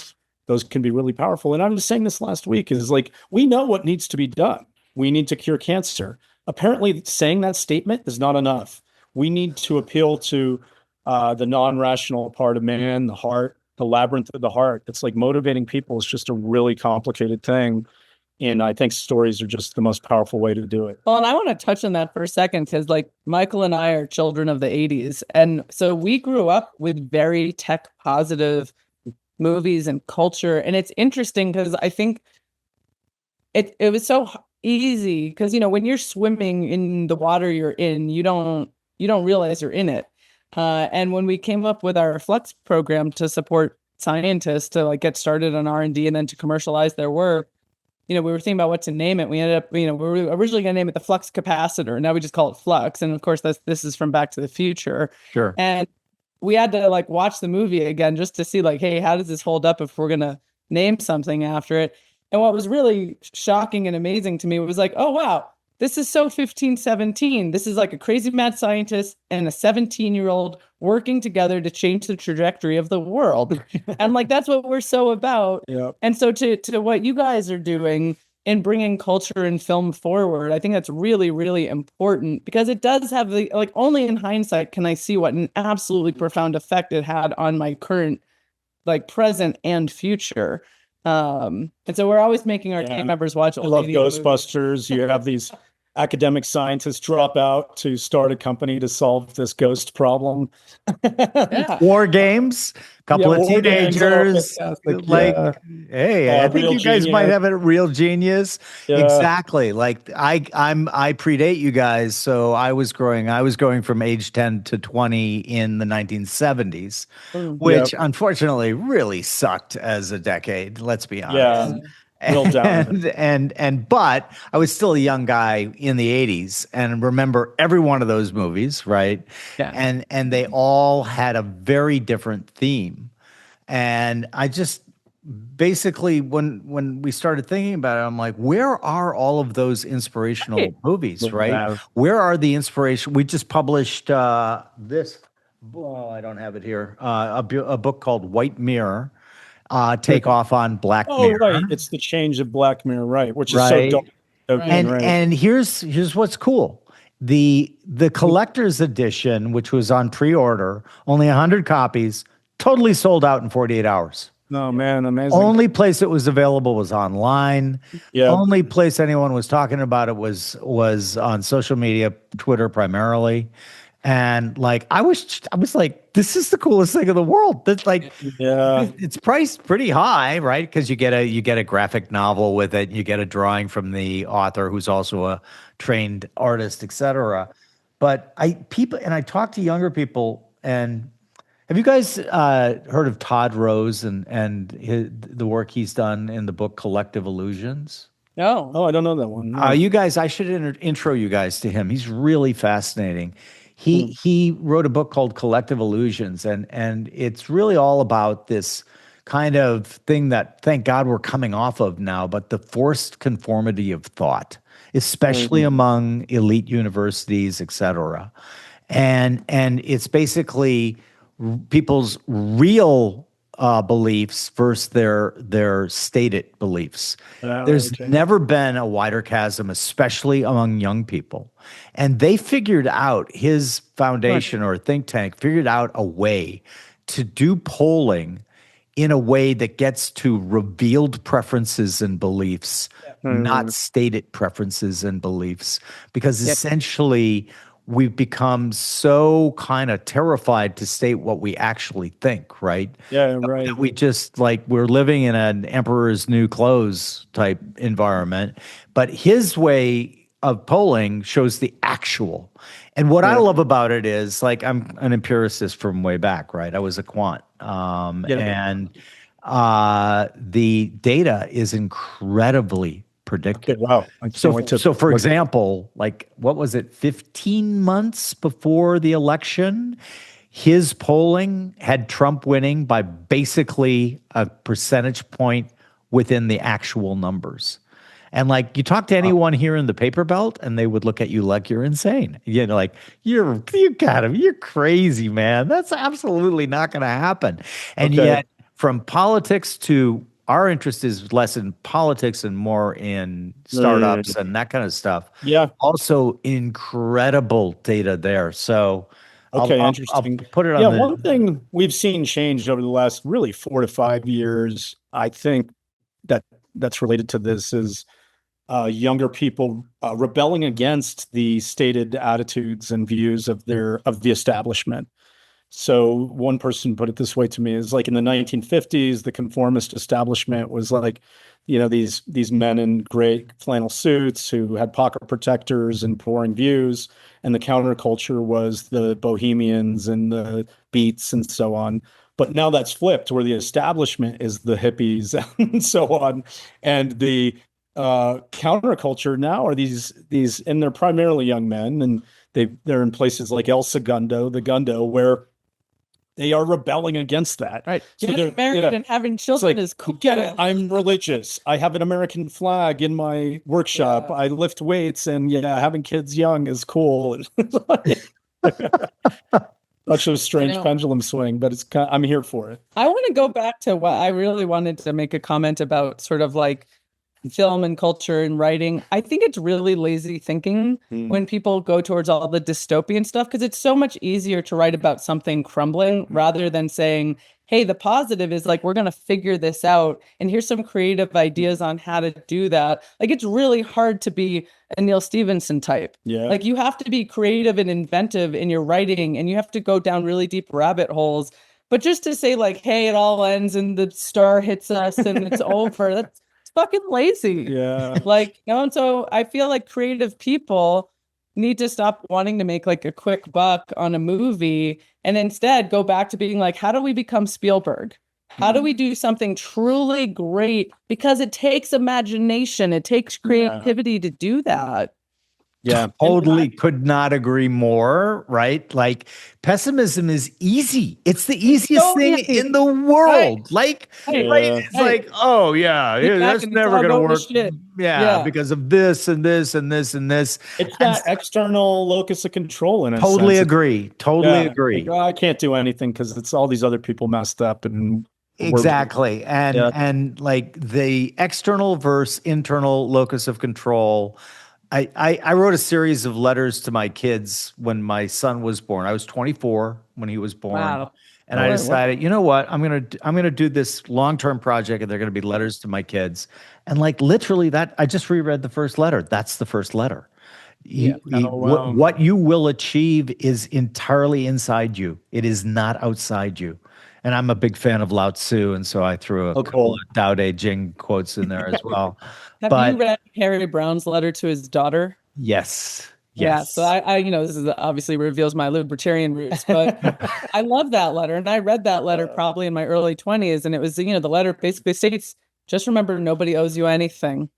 Those can be really powerful. And I was saying this last week is like, we know what needs to be done. We need to cure cancer. Apparently saying that statement is not enough. We need to appeal to the non-rational part of man, the heart, the labyrinth of the heart. It's like motivating people is just a really complicated thing. And I think stories are just the most powerful way to do it. Well, and I want to touch on that for a second, because like Michael and I are children of the 80s. And so we grew up with very tech positive movies and culture. And it's interesting because I think it was so easy, because, you know, when you're swimming in the water you're in, you don't realize you're in it. And when we came up with our Flux program to support scientists to like get started on R&D and then to commercialize their work, you know, we were thinking about what to name it. We ended up, you know, we were originally going to name it the Flux Capacitor. Now we just call it Flux. And of course, this is from Back to the Future. Sure. And we had to like watch the movie again just to see like, hey, how does this hold up if we're going to name something after it? And what was really shocking and amazing to me was like, oh, wow, this is so 1517. This is like a crazy mad scientist and a 17-year-old working together to change the trajectory of the world. And like, that's what we're so about. Yep. And so to what you guys are doing in bringing culture and film forward, I think that's really, really important, because it does have the, like, only in hindsight can I see what an absolutely profound effect it had on my current, like, present and future. And so we're always making our team members watch. I love Ghostbusters. You have these academic scientists drop out to start a company to solve this ghost problem. War games, couple of teenagers. Hey, I think you guys might have a real genius. Yeah. Exactly. Like I predate you guys, so I was going from age 10 to 20 in the 1970s, which unfortunately really sucked as a decade. Let's be honest. Real downer. But I was still a young guy in the 80s and remember every one of those movies, right? Yeah. And they all had a very different theme. And I just basically when we started thinking about it, I'm like, where are all of those inspirational Right. movies, right? Yeah. Where are the inspiration? We just published this. Well, I don't have it here. A book called White Mirror, take off on Black Oh, Mirror. right. It's the change of Black Mirror, right? Which is so Right. dope. And Right. and here's what's cool. The collector's edition, which was on pre-order, only 100 copies, totally sold out in 48 hours. Oh man, amazing. Only place it was available was online. Yeah. Only place anyone was talking about it was on social media, Twitter primarily. And like I was like, this is the coolest thing in the world. That's like, Yeah. it's priced pretty high, right? Because you get a graphic novel with it, you get a drawing from the author who's also a trained artist, etc. But I talk to younger people, and have you guys heard of Todd Rose and the work he's done in the book Collective Illusions? No. Oh, I don't know that one. No. You guys, I should intro you guys to him. He's really fascinating. He wrote a book called Collective Illusions, and it's really all about this kind of thing that, thank God, we're coming off of now, but the forced conformity of thought, especially among elite universities, et cetera. And it's basically people's real beliefs versus their stated beliefs. There's never been a wider chasm, especially among young people. And they figured out, his foundation or think tank figured out a way to do polling in a way that gets to revealed preferences and beliefs, not stated preferences and beliefs. Because essentially, we've become so kind of terrified to state what we actually think, right? Yeah, right. We just like, we're living in an emperor's new clothes type environment. But his way of polling shows the actual. And what I love about it is, like, I'm an empiricist from way back, right? I was a quant. And the data is incredibly predictive. Okay, wow. I can't wait to So for example, like, what was it, 15 months before the election, his polling had Trump winning by basically a percentage point within the actual numbers. And like, you talk to anyone here in the paper belt and they would look at you like you're insane. You know, like, you got him. You're crazy, man. That's absolutely not going to happen. And yet, from politics to, our interest is less in politics and more in startups and that kind of stuff. Yeah. Also, incredible data there. So, interesting. I'll put it on. One thing we've seen change over the last really 4 to 5 years, I think that's related to this, is younger people rebelling against the stated attitudes and views of the establishment. So one person put it this way to me, is like, in the 1950s, the conformist establishment was like, these men in gray flannel suits who had pocket protectors and pouring views, and the counterculture was the bohemians and the beats and so on. But now that's flipped, where the establishment is the hippies and so on, and the counterculture now are these, and they're primarily young men, and they're in places like El Segundo, the Gundo, where they are rebelling against that. Right. So Getting married and having children is cool. Get it. I'm religious. I have an American flag in my workshop. Yeah. I lift weights, and having kids young is cool. Such a strange pendulum swing, but I'm here for it. I want to go back to what I really wanted to make a comment about, sort of like film and culture and writing. I think it's really lazy thinking when people go towards all the dystopian stuff, because it's so much easier to write about something crumbling rather than saying, hey, the positive is like, we're going to figure this out, and here's some creative ideas on how to do that. Like, it's really hard to be a Neil Stephenson type. Yeah. Like, you have to be creative and inventive in your writing, and you have to go down really deep rabbit holes. But just to say like, hey, it all ends and the star hits us and it's over, that's fucking lazy. Yeah. Like, and so I feel like creative people need to stop wanting to make like a quick buck on a movie and instead go back to being like, how do we become Spielberg? How do we do something truly great? Because it takes imagination, it takes creativity to do that. Yeah. Totally could not agree more, right? Like pessimism is easy. It's the easiest thing in the world. Like, it's like, oh yeah, that's never going to work. Yeah, because of this and this and this and this. It's that external locus of control in a Totally sense. agree. Totally agree. Like, I can't do anything because it's all these other people messed up and exactly. And like the external versus internal locus of control. I wrote a series of letters to my kids when my son was born. I was 24 when he was born. Wow. And I decided, you know what? I'm gonna do this long-term project, and they're gonna be letters to my kids. And like literally that, I just reread the first letter. That's the first letter. What you will achieve is entirely inside you. It is not outside you. And I'm a big fan of Lao Tzu, and so I threw a couple of Tao Te Ching quotes in there as well. Have you read Harry Brown's letter to his daughter? Yes. Yeah, so I this is obviously reveals my libertarian roots, but I love that letter, and I read that letter probably in my early 20s, and it was, the letter basically states, just remember nobody owes you anything.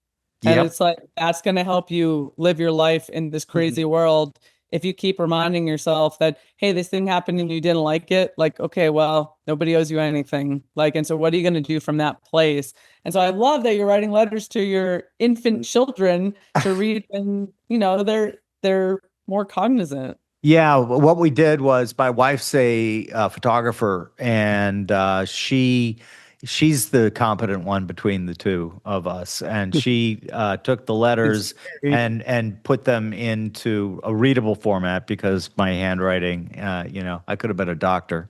And it's like, that's going to help you live your life in this crazy world. If you keep reminding yourself that, hey, this thing happened and you didn't like it, like, okay, well, nobody owes you anything. Like, and so what are you going to do from that place? And so I love that you're writing letters to your infant children to read, and, they're more cognizant. Yeah, what we did was, my wife's a photographer, and she's the competent one between the two of us, and she took the letters and put them into a readable format, because my handwriting, I could have been a doctor.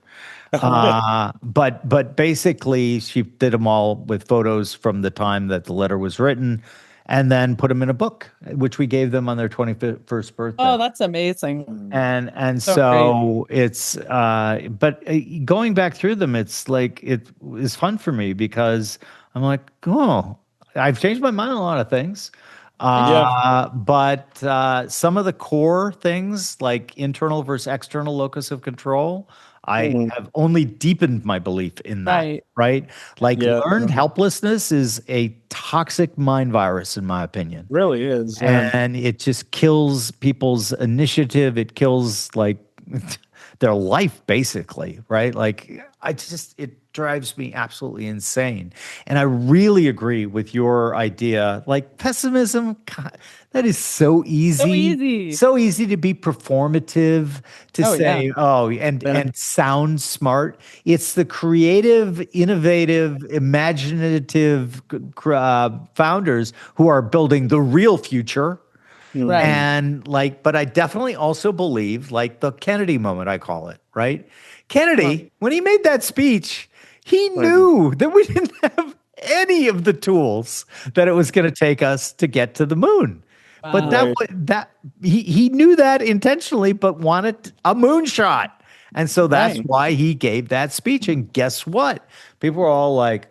But basically she did them all with photos from the time that the letter was written, and then put them in a book, which we gave them on their 21st birthday. Oh, that's amazing. And so it's, but going back through them, it's like, it is fun for me, because I'm like, oh, I've changed my mind on a lot of things. But some of the core things, like internal versus external locus of control, I have only deepened my belief in that, right? Like learned helplessness is a toxic mind virus, in my opinion. Really is. And it just kills people's initiative. It kills like their life, basically, right? Like it drives me absolutely insane. And I really agree with your idea. Like pessimism, God, that is so easy. So easy to be performative, to say, and sound smart. It's the creative, innovative, imaginative founders who are building the real future. Right. And but I definitely also believe, like the Kennedy moment, I call it, right? Kennedy, when he made that speech, he knew that we didn't have any of the tools that it was going to take us to get to the moon. Wow. But he knew that intentionally, but wanted a moonshot. And so that's why he gave that speech. And guess what? People were all like,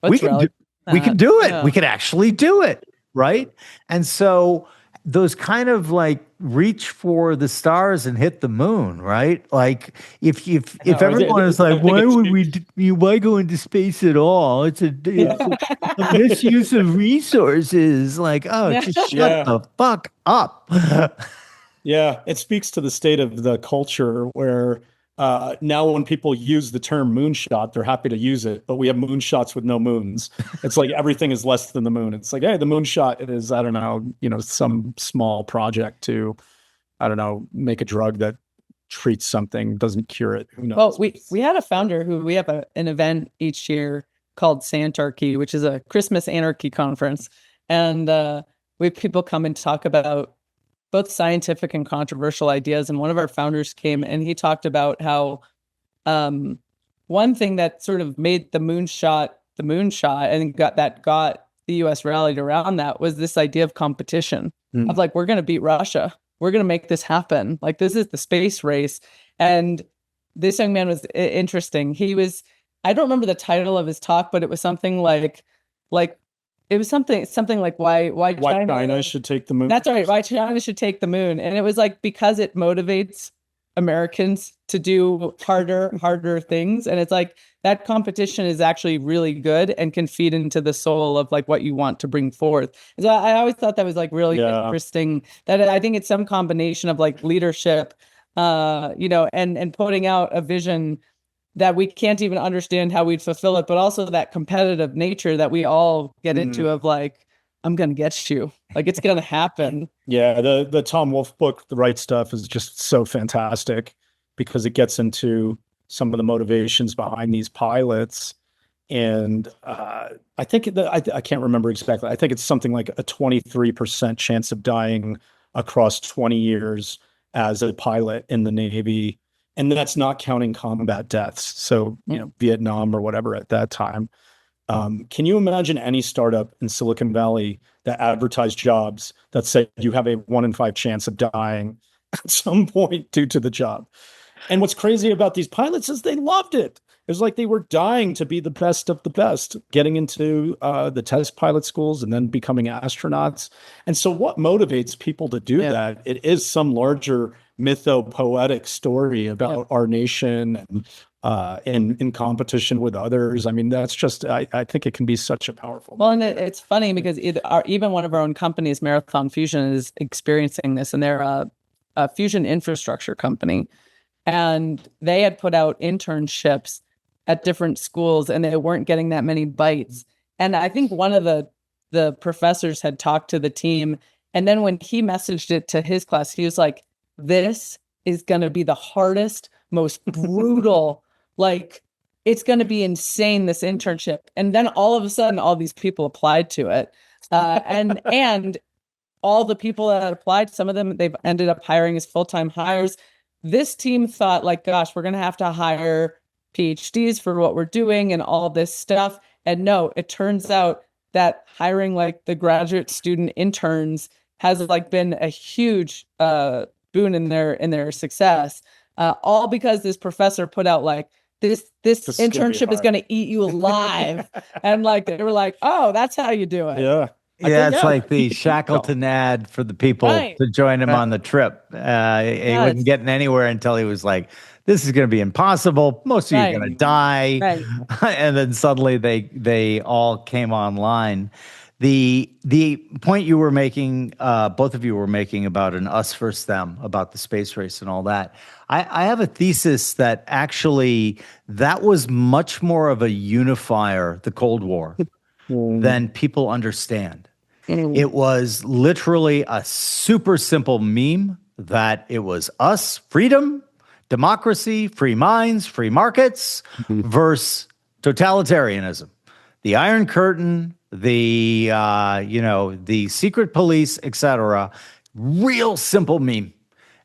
we can do it. Yeah. We can actually do it. Right. And so those kind of like reach for the stars and hit the moon, right? Like if everyone is like, why go into space at all? It's a misuse of resources. Like, just shut the fuck up. Yeah. It speaks to the state of the culture where now when people use the term moonshot, they're happy to use it, but we have moonshots with no moons. It's like everything is less than the moon. It's like, hey, the moonshot is, I don't know, some small project to, I don't know, make a drug that treats something, doesn't cure it. Who knows? Well, we had a founder who we have an event each year called Santarchy, which is a Christmas anarchy conference. And we have people come and talk about both scientific and controversial ideas. And one of our founders came and he talked about how one thing that sort of made the moonshot and got the US rallied around that was this idea of competition of like, we're going to beat Russia. We're going to make this happen. Like, this is the space race. And this young man was interesting. I don't remember the title of his talk, but it was something like it was something like why China should take the moon. That's right. Why China should take the moon. And it was like, because it motivates Americans to do harder things. And it's like that competition is actually really good and can feed into the soul of like what you want to bring forth. So I always thought that was like really interesting, that I think it's some combination of like leadership, and putting out a vision that we can't even understand how we'd fulfill it, but also that competitive nature that we all get into of like, I'm going to get you. Like, it's going to happen. Yeah, the Tom Wolfe book, The Right Stuff, is just so fantastic because it gets into some of the motivations behind these pilots. And I think I can't remember exactly. I think it's something like a 23% chance of dying across 20 years as a pilot in the Navy. And that's not counting combat deaths. So, Vietnam or whatever at that time. Can you imagine any startup in Silicon Valley that advertised jobs that said you have a 1 in 5 chance of dying at some point due to the job? And what's crazy about these pilots is they loved it. It was like they were dying to be the best of the best, getting into the test pilot schools and then becoming astronauts. And so what motivates people to do that? It is some larger mythopoetic story about our nation and in competition with others. I mean, that's just, I think it can be such a powerful. Well, and it's funny because even one of our own companies, Marathon Fusion, is experiencing this, and they're a fusion infrastructure company. And they had put out internships at different schools, and they weren't getting that many bites. And I think one of the professors had talked to the team, and then when he messaged it to his class, he was like, this is going to be the hardest, most brutal, like, it's going to be insane, this internship. And then all of a sudden, all these people applied to it. And all the people that applied, some of them, they've ended up hiring as full-time hires. This team thought, like, gosh, we're going to have to hire PhDs for what we're doing and all this stuff. And no, it turns out that hiring like the graduate student interns has like been a huge boon in their success. All because this professor put out like, this internship is going to eat you alive. And like, they were like, oh, that's how you do it. Yeah. It's like the Shackleton ad for the people to join him on the trip. He wasn't getting anywhere until he was like, this is going to be impossible. Most of you are going to die. Right. And then suddenly they all came online. The point you were making, both of you were making about an us versus them, about the space race and all that. I have a thesis that actually that was much more of a unifier, the Cold War, than people understand. It was literally a super simple meme that it was us, freedom, democracy, free minds, free markets versus totalitarianism. The Iron Curtain, the secret police, etc. Real simple meme.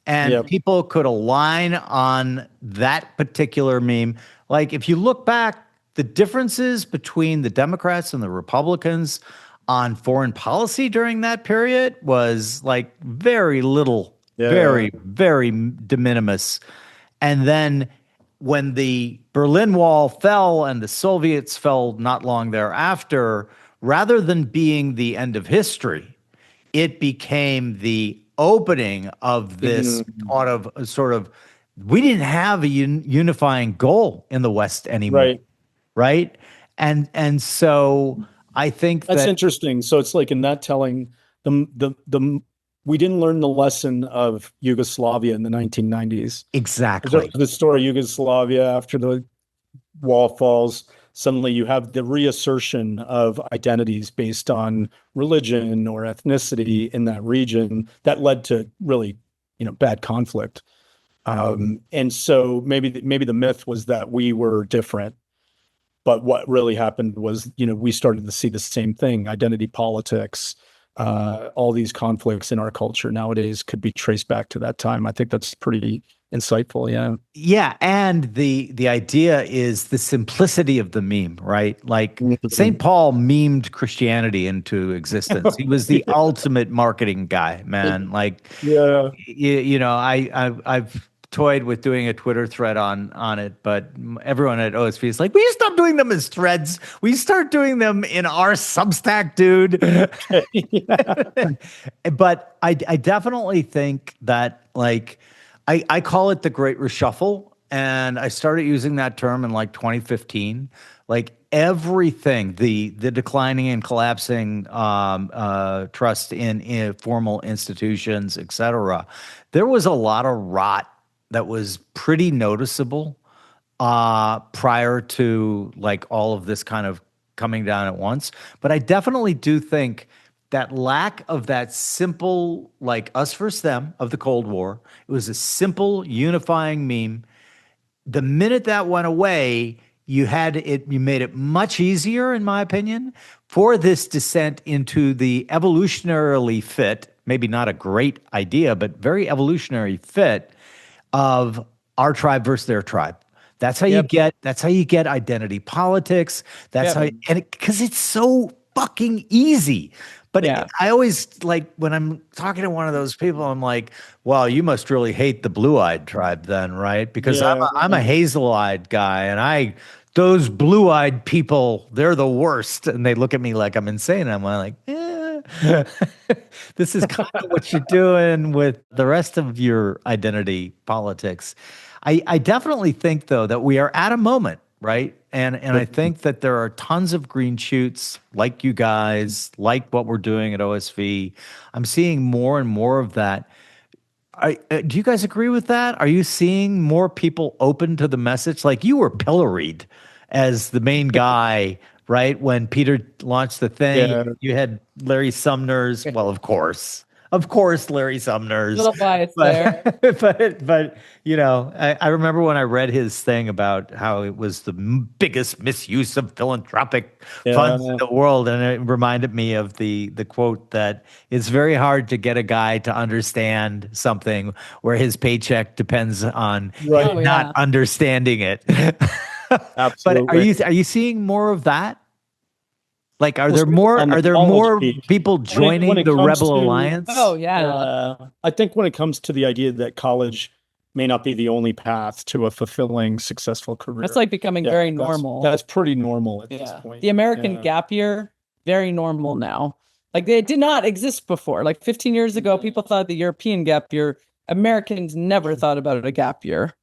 And people could align on that particular meme. Like, if you look back, the differences between the Democrats and the Republicans on foreign policy during that period was like very little, very, very de minimis. And then when the Berlin Wall fell and the Soviets fell not long thereafter, rather than being the end of history, it became the opening of this sort of, we didn't have a unifying goal in the West anymore. Right. And so I think that's interesting. So it's like in that telling, we didn't learn the lesson of Yugoslavia in the 1990s. Exactly. The story of Yugoslavia after the wall falls, suddenly you have the reassertion of identities based on religion or ethnicity in that region that led to really, bad conflict. And so maybe the myth was that we were different. But what really happened was, we started to see the same thing, identity politics, all these conflicts in our culture nowadays could be traced back to that time. I think that's pretty insightful. Yeah. Yeah. And the idea is the simplicity of the meme, right? Like St. Paul memed Christianity into existence. He was the ultimate marketing guy, man. Like, I've toyed with doing a Twitter thread on it, but everyone at OSP is like, will you stop doing them as threads? Will you start doing them in our Substack, dude? But I definitely think that, like, I call it the Great Reshuffle. and I started using that term in like 2015. Like everything, the declining and collapsing trust in formal institutions, et cetera. There was a lot of rot that was pretty noticeable prior to like all of this kind of coming down at once. But I definitely do think that lack of that simple, like us versus them of the Cold War, it was a simple unifying meme. The minute that went away, you made it much easier, in my opinion, for this descent into the evolutionarily fit, maybe not a great idea, but very evolutionary fit of our tribe versus their tribe. That's how that's how you get identity politics. That's how, because it's so fucking easy. But I always like when I'm talking to one of those people, I'm like, well, you must really hate the blue-eyed tribe then, right? Because I'm a hazel-eyed guy, and those blue-eyed people, they're the worst. And they look at me like I'm insane. And I'm like, this is kind of what you're doing with the rest of your identity politics. I definitely think, though, that we are at a moment, right? And I think that there are tons of green shoots, like you guys, like what we're doing at OSV. I'm seeing more and more of that. Do you guys agree with that? Are you seeing more people open to the message? Like you were pilloried as the main guy, right? When Peter launched the thing, you had Larry Sumner's, well, of course, Larry Sumner's. Little bias there. But you know, I remember when I read his thing about how it was the biggest misuse of philanthropic funds in the world, and it reminded me of the quote that it's very hard to get a guy to understand something where his paycheck depends on not understanding it. Absolutely. But are you seeing more of that? Like, are there more people joining the Rebel Alliance? Oh, yeah. I think when it comes to the idea that college may not be the only path to a fulfilling, successful career. That's like becoming very normal. That's pretty normal at this point. The American gap year, very normal now. Like, it did not exist before. Like 15 years ago, people thought the European gap year. Americans never thought about a gap year.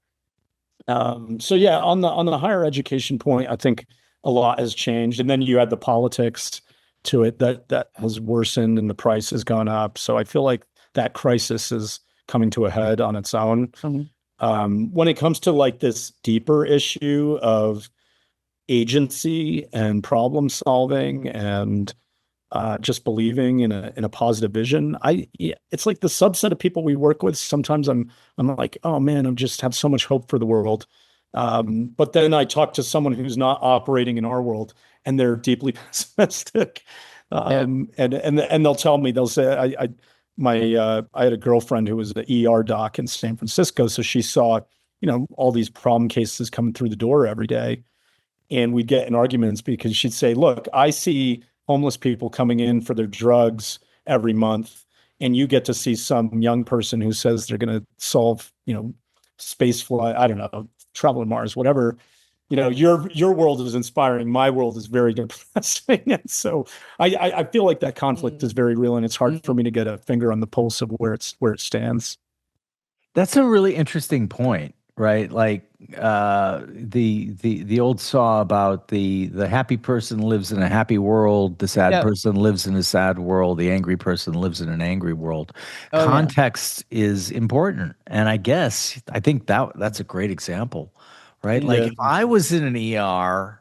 So yeah, on the higher education point, I think a lot has changed, and then you add the politics to it that has worsened, and the price has gone up. So I feel like that crisis is coming to a head on its own. Mm-hmm. When it comes to like this deeper issue of agency and problem solving and just believing in a positive vision, it's like the subset of people we work with. Sometimes I'm like, oh man, I just have so much hope for the world. But then I talk to someone who's not operating in our world, and they're deeply pessimistic. And they'll tell me, they'll say, I had a girlfriend who was an ER doc in San Francisco. So she saw, all these problem cases coming through the door every day. And we'd get in arguments because she'd say, look, I see homeless people coming in for their drugs every month, and you get to see some young person who says they're going to solve, space flight, I don't know, travel to Mars, whatever. Your world is inspiring. My world is very depressing. And so I feel like that conflict is very real, and it's hard for me to get a finger on the pulse of where it stands. That's a really interesting point, right? Like the old saw about the happy person lives in a happy world, the sad person lives in a sad world, the angry person lives in an angry world. Context is important, and I think that's a great example, right? Like if I was in an ER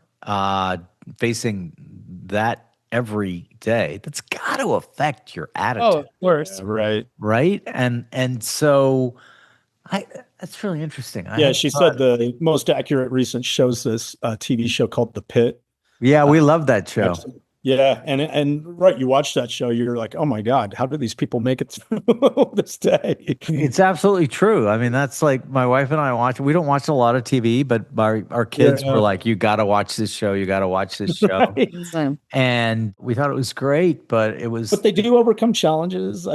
facing that every day, that's got to affect your attitude. Oh, of course. Right. And so that's really interesting. She said the most accurate recent shows this TV show called The Pit. Yeah, we love that show. Yeah, and right, you watch that show, you're like, oh my God, how do these people make it through this day? It's absolutely true. I mean, that's like my wife and I watch. We don't watch a lot of TV, but our kids were like, you got to watch this show. You got to watch this show. Right. And we thought it was great, but But they do overcome challenges. I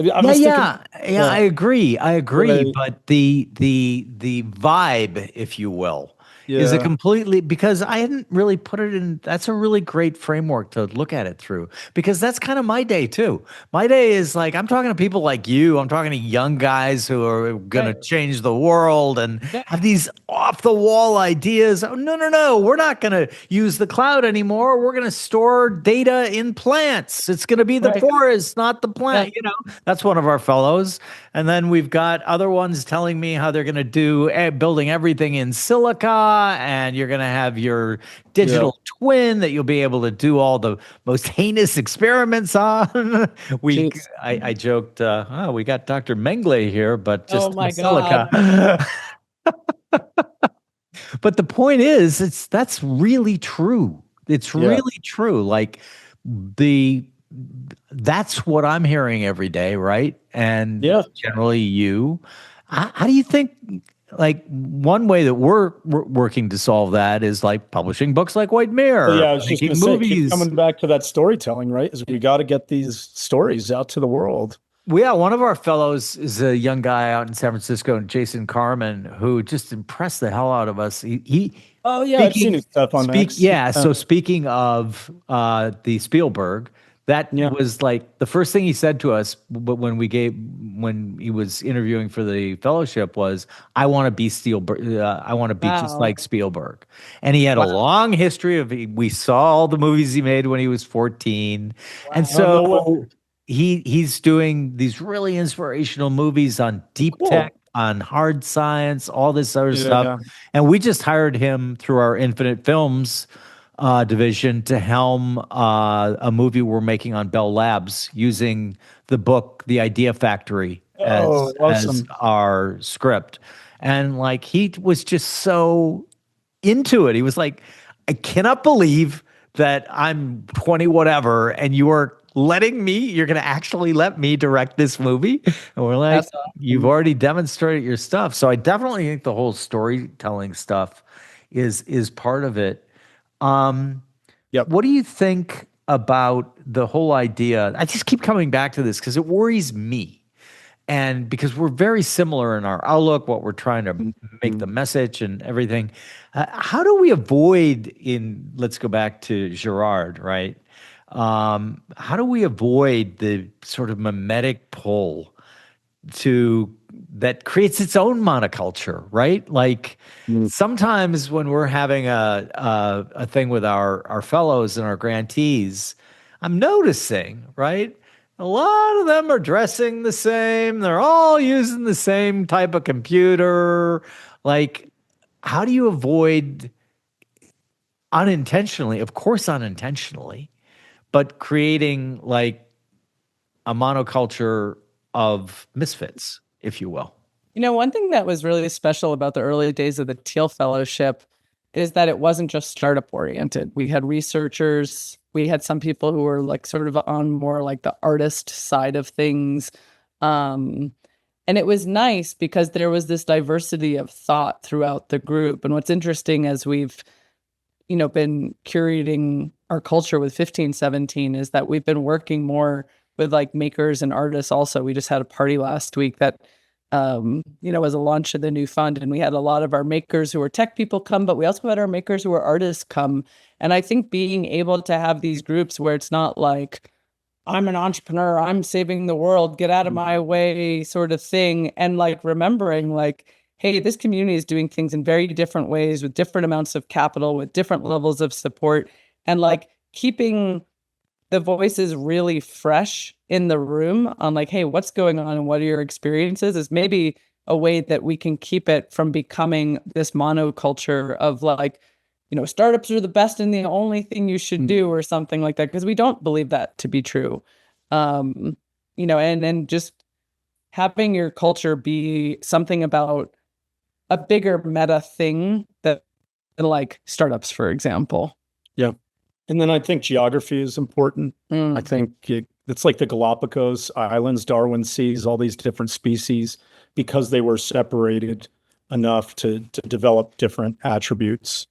agree. Right. But the vibe, if you will, is a Yeah. completely, because I hadn't really put it in. That's a really great framework to look at it through, because that's kind of my day too. My day is like, I'm talking to people like you. I'm talking to young guys who are going to Right. change the world and Yeah. have these off the wall ideas. Oh, no, no, no. We're not going to use the cloud anymore. We're going to store data in plants. It's going to be the Right. forest, not the Yeah. plant. That's one of our fellows. And then we've got other ones telling me how they're going to do building everything in silica, and you're going to have your digital twin that you'll be able to do all the most heinous experiments on. Jeez. I joked, oh, we got Dr. Mengele here, but Oh just in my silica. God. But the point is, that's really true. It's Yeah. really true. Like that's what I'm hearing every day, right? And Yeah. generally you. How do you think, like, one way that we're working to solve that is like publishing books like White Mirror, Well, yeah, I was just making going to say, keep movies. coming back to that storytelling, right? Is we got to get these stories out to the world. Well, yeah, one of our fellows is a young guy out in San Francisco, Jason Carmen, who just impressed the hell out of us. Oh yeah, I've seen his stuff on X. Yeah. So speaking of the Spielberg, that Yeah. was like the first thing he said to us when he was interviewing for the fellowship was, "I want to be Spielberg. I want to be just Wow. like Spielberg." And he had a Wow. long history of. We saw all the movies he made when he was 14, and Wow. so. Oh, no way. He's doing these really inspirational movies on deep Cool. tech, on hard science, all this other Yeah. stuff. And we just hired him through our Infinite Films division to helm a movie we're making on Bell Labs using the book The Idea Factory Oh, as awesome. our script. And like he was just so into it. He was like, I cannot believe that I'm 20 whatever and you're going to actually let me direct this movie. And we're like, That's awesome. you've already demonstrated your stuff. So I definitely think the whole storytelling stuff is part of it. Yep. What do you think about the whole idea? I just keep coming back to this because it worries me. And because we're very similar in our outlook, what we're trying to make the message and everything. How do we avoid let's go back to Girard, right? How do we avoid the sort of mimetic pull that creates its own monoculture, right? Like sometimes when we're having a thing with our fellows and our grantees, I'm noticing, right? A lot of them are dressing the same. They're all using the same type of computer. Like, how do you avoid unintentionally, of course, unintentionally, but creating like a monoculture of misfits, if you will? One thing that was really special about the early days of the Thiel Fellowship is that it wasn't just startup oriented. We had researchers, we had some people who were like sort of on more like the artist side of things. And it was nice because there was this diversity of thought throughout the group. And what's interesting as we've, been curating our culture with 1517 is that we've been working more with like makers and artists also. We just had a party last week that was a launch of the new fund, and we had a lot of our makers who were tech people come, but we also had our makers who were artists come. And I think being able to have these groups where it's not like, I'm an entrepreneur, I'm saving the world, get out of my way sort of thing. And like remembering like, hey, this community is doing things in very different ways with different amounts of capital, with different levels of support, and like keeping the voices really fresh in the room on like, hey, what's going on and what are your experiences is maybe a way that we can keep it from becoming this monoculture of like, startups are the best and the only thing you should do or something like that, because we don't believe that to be true. And just having your culture be something about a bigger meta thing that like startups, for example. Yeah. And then I think geography is important. I think it's like the Galapagos Islands. Darwin sees all these different species because they were separated enough to develop different attributes.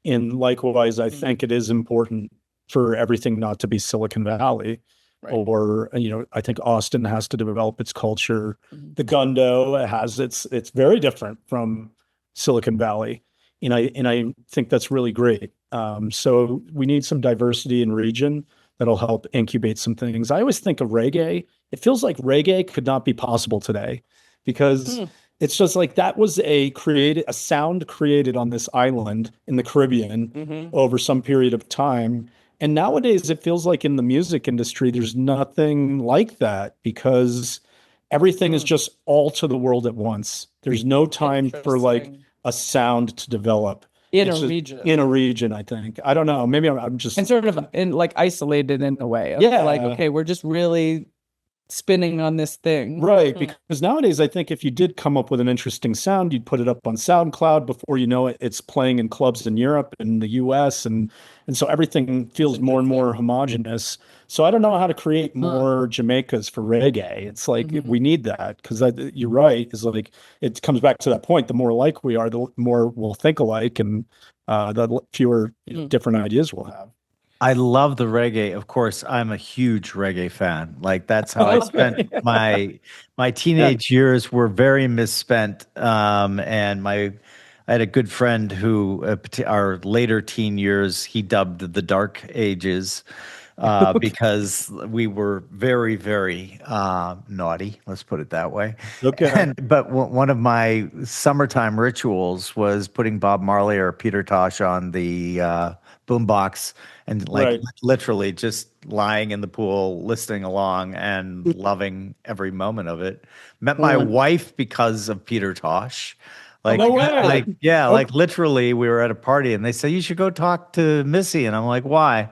And likewise, I think it is important for everything not to be Silicon Valley. Right. Or, I think Austin has to develop its culture. The Gundo it's very different from Silicon Valley. And I think that's really great. So we need some diversity in region that'll help incubate some things. I always think of reggae. It feels like reggae could not be possible today because it's just like that was a sound created on this island in the Caribbean over some period of time. And nowadays it feels like in the music industry, there's nothing like that because everything is just all to the world at once. There's no time for like a sound to develop in a region. In a region, I think. I don't know. Maybe I'm just and sort of like isolated in a way. Yeah. Like, okay, we're just really spinning on this thing. Right. Because nowadays, I think if you did come up with an interesting sound, you'd put it up on SoundCloud. Before you know it, it's playing in clubs in Europe and the US. And so everything feels more and more homogenous. So I don't know how to create more Jamaicas for reggae. It's like we need that because you're right. It's like it comes back to that point. The more alike we are, the more we'll think alike and the fewer different ideas we'll have. I love the reggae. Of course, I'm a huge reggae fan. Like that's how I spent my teenage years were very misspent. And I had a good friend who, our later teen years, he dubbed the dark ages. Because we were very, very naughty. Let's put it that way. Okay. But one of my summertime rituals was putting Bob Marley or Peter Tosh on the boombox and literally just lying in the pool, listening along and loving every moment of it. Met my wife because of Peter Tosh. Like literally we were at a party and they said, you should go talk to Missy. And I'm like, why?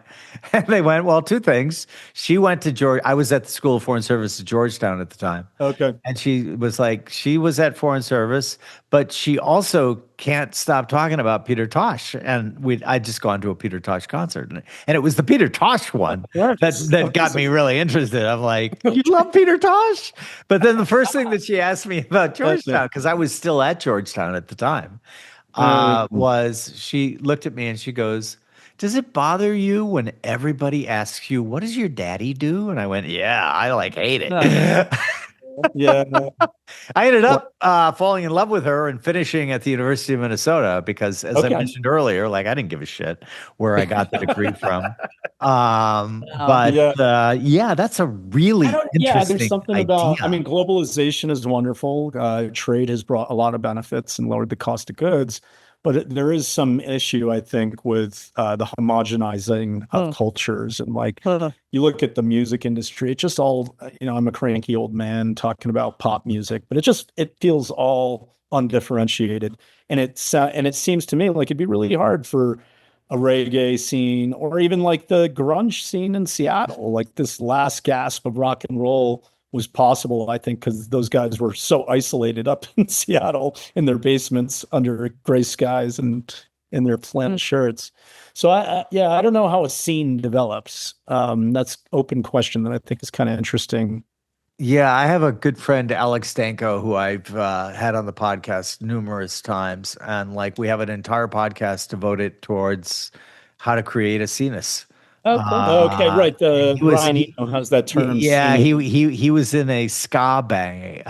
And they went, well, two things. She went to I was at the School of Foreign Service at Georgetown at the time. Okay. And she was like, she was at Foreign Service, but she also can't stop talking about Peter Tosh. And I'd just gone to a Peter Tosh concert. And it was the Peter Tosh one that got me really interested. I'm like, you love Peter Tosh? But then the first thing that she asked me about Georgetown, because I was still at Georgetown at the time, was she looked at me and she goes, does it bother you when everybody asks you, what does your daddy do? And I went, yeah, I like hate it. Yeah. I ended up falling in love with her and finishing at the University of Minnesota because, as I mentioned earlier, like I didn't give a shit where I got the degree from. That's a really interesting there's something idea. about, I mean, globalization is wonderful. Trade has brought a lot of benefits and lowered the cost of goods. But there is some issue, I think, with the homogenizing of cultures. And like, you look at the music industry, it just all, I'm a cranky old man talking about pop music, but it feels all undifferentiated. And it seems to me like it'd be really hard for a reggae scene or even like the grunge scene in Seattle, like this last gasp of rock and roll was possible, I think, because those guys were so isolated up in Seattle in their basements under gray skies and in their flannel shirts. So I don't know how a scene develops. That's open question that I think is kind of interesting. Yeah, I have a good friend, Alex Danko, who I've had on the podcast numerous times. And like we have an entire podcast devoted towards how to create a scenus. Oh, cool. Okay, right. Ryan has that term. Yeah, he was in a ska band.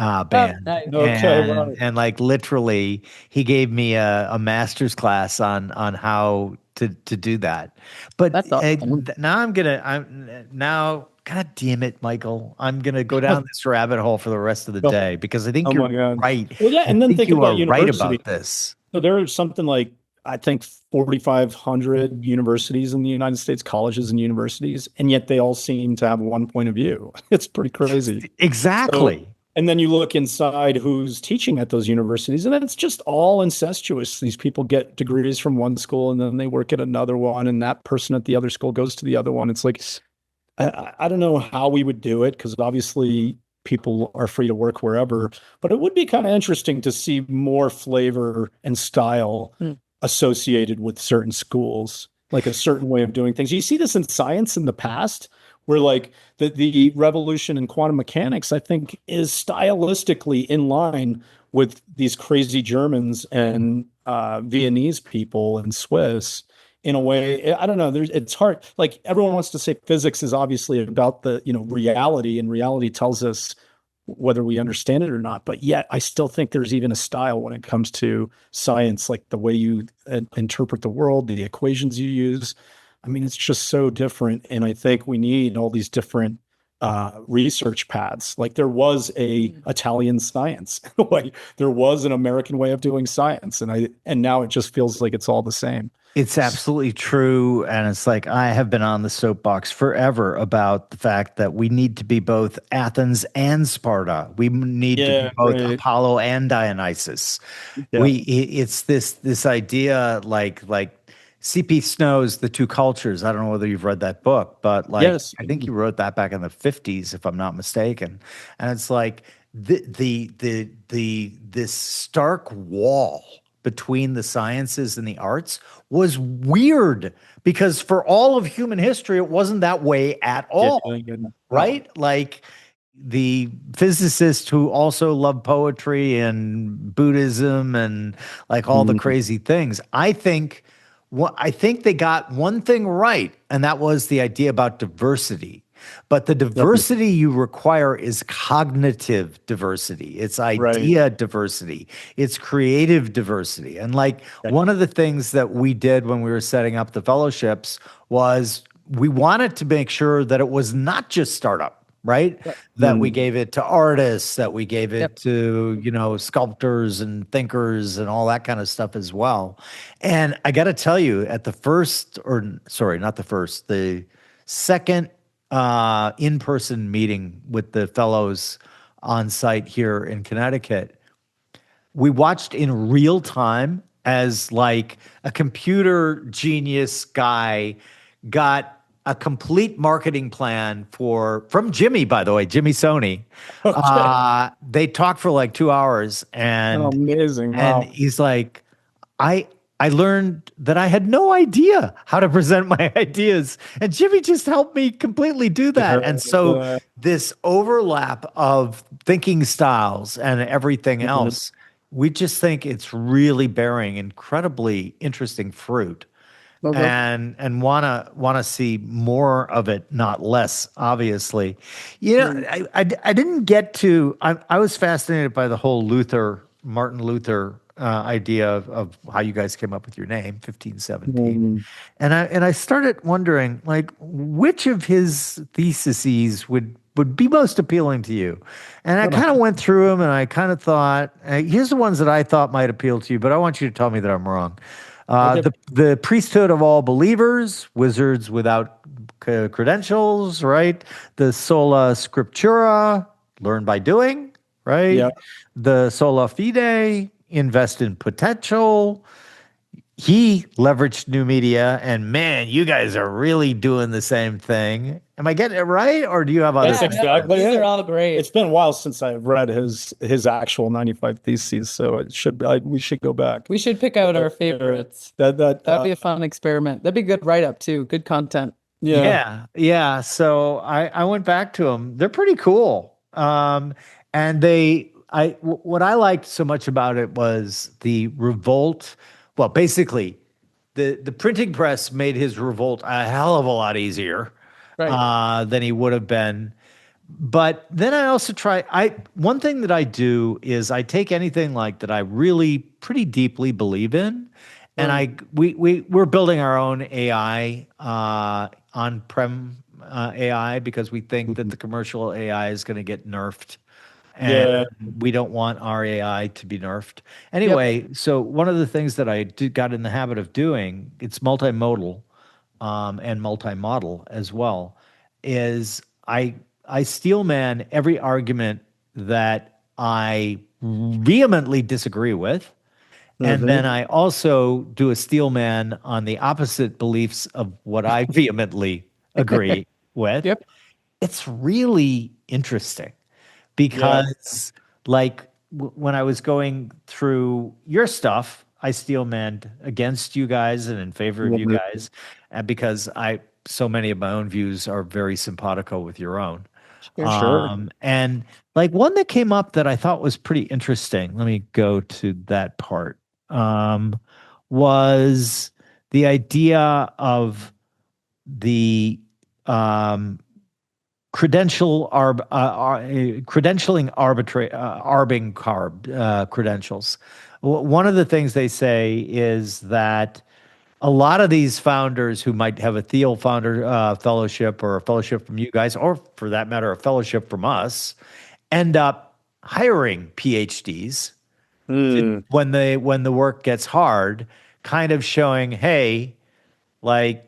Nice. Okay, and like literally, he gave me a master's class on how to do that. But that's awesome. now God damn it, Michael! I'm gonna go down this rabbit hole for the rest of the day because I think you're right. Well, yeah, and then think about university. Right about this. So there's something like, I think 4,500 universities in the United States, colleges and universities, and yet they all seem to have one point of view. It's pretty crazy. Exactly. So, and then you look inside who's teaching at those universities, and it's just all incestuous. These people get degrees from one school, and then they work at another one, and that person at the other school goes to the other one. It's like, I don't know how we would do it, because obviously people are free to work wherever, but it would be kind of interesting to see more flavor and style associated with certain schools, like a certain way of doing things. You see this in science in the past, where like the revolution in quantum mechanics, I think, is stylistically in line with these crazy Germans and Viennese people and Swiss in a way. I don't know. It's hard. Like everyone wants to say physics is obviously about the, reality, and reality tells us whether we understand it or not. But yet I still think there's even a style when it comes to science, like the way you interpret the world, the equations you use. I mean, it's just so different. And I think we need all these different research paths. Like there was a Italian science, like there was an American way of doing science. And now it just feels like it's all the same. It's absolutely true. And it's like I have been on the soapbox forever about the fact that we need to be both Athens and Sparta. We need to be both Apollo and Dionysus. Yeah. It's this idea like C.P. Snow's The Two Cultures. I don't know whether you've read that book, but like Yes. I think you wrote that back in the 50s, if I'm not mistaken. And it's like this stark wall between the sciences and the arts was weird because for all of human history, it wasn't that way at all, right? Like the physicists who also love poetry and Buddhism and like all the crazy things. I think they got one thing right, and that was the idea about diversity. But the diversity you require is cognitive diversity. It's idea diversity. It's creative diversity. And like one of the things that we did when we were setting up the fellowships was we wanted to make sure that it was not just startup, right? That we gave it to artists, that we gave it to, sculptors and thinkers and all that kind of stuff as well. And I got to tell you, at the second in-person meeting with the fellows on site here in Connecticut, we watched in real time as like a computer genius guy got a complete marketing plan from Jimmy, by the way, Jimmy Sony. Okay. They talked for like 2 hours and amazing. And he's like, I learned that I had no idea how to present my ideas. And Jimmy just helped me completely do that. And so this overlap of thinking styles and everything else, we just think it's really bearing incredibly interesting fruit. And wanna see more of it, not less, obviously. I didn't get to. I was fascinated by the whole Martin Luther idea of how you guys came up with your name, 1517. And I started wondering, like, which of his theses would be most appealing to you? And I kind of went through them, and I kind of thought, here's the ones that I thought might appeal to you, but I want you to tell me that I'm wrong. The priesthood of all believers, wizards without credentials, right? The sola scriptura, learn by doing, right? Yeah. The sola fide, invest in potential. He leveraged new media, and man, you guys are really doing the same thing. Am I getting it right, or do you have other? That's exactly it. They're all great. It's been a while since I've read his actual 95 Theses, so it should be. We should go back. We should pick out our favorites. That'd be a fun experiment. That'd be good write up too. Good content. Yeah. So I went back to them. They're pretty cool. And what I liked so much about it was the revolt. Well, basically, the printing press made his revolt a hell of a lot easier than he would have been. But then I also one thing that I do is I take anything like that I really pretty deeply believe in, and we're building our own AI, on-prem AI, because we think that the commercial AI is going to get nerfed. And we don't want our AI to be nerfed. Anyway, so one of the things that I got in the habit of doing, it's multimodal and multi-model as well, is I steelman every argument that I vehemently disagree with. And then I also do a steelman on the opposite beliefs of what I vehemently agree with. It's really interesting. Because, when I was going through your stuff, I steelmanned against you guys and in favor of you guys, and because so many of my own views are very simpatico with your own. Sure. And like one that came up that I thought was pretty interesting. Let me go to that part. Was the idea of the credentialing arbing carb credentials. One of the things they say is that a lot of these founders who might have a Thiel founder fellowship or a fellowship from you guys, or for that matter, a fellowship from us, end up hiring PhDs when the work gets hard, kind of showing, hey, like,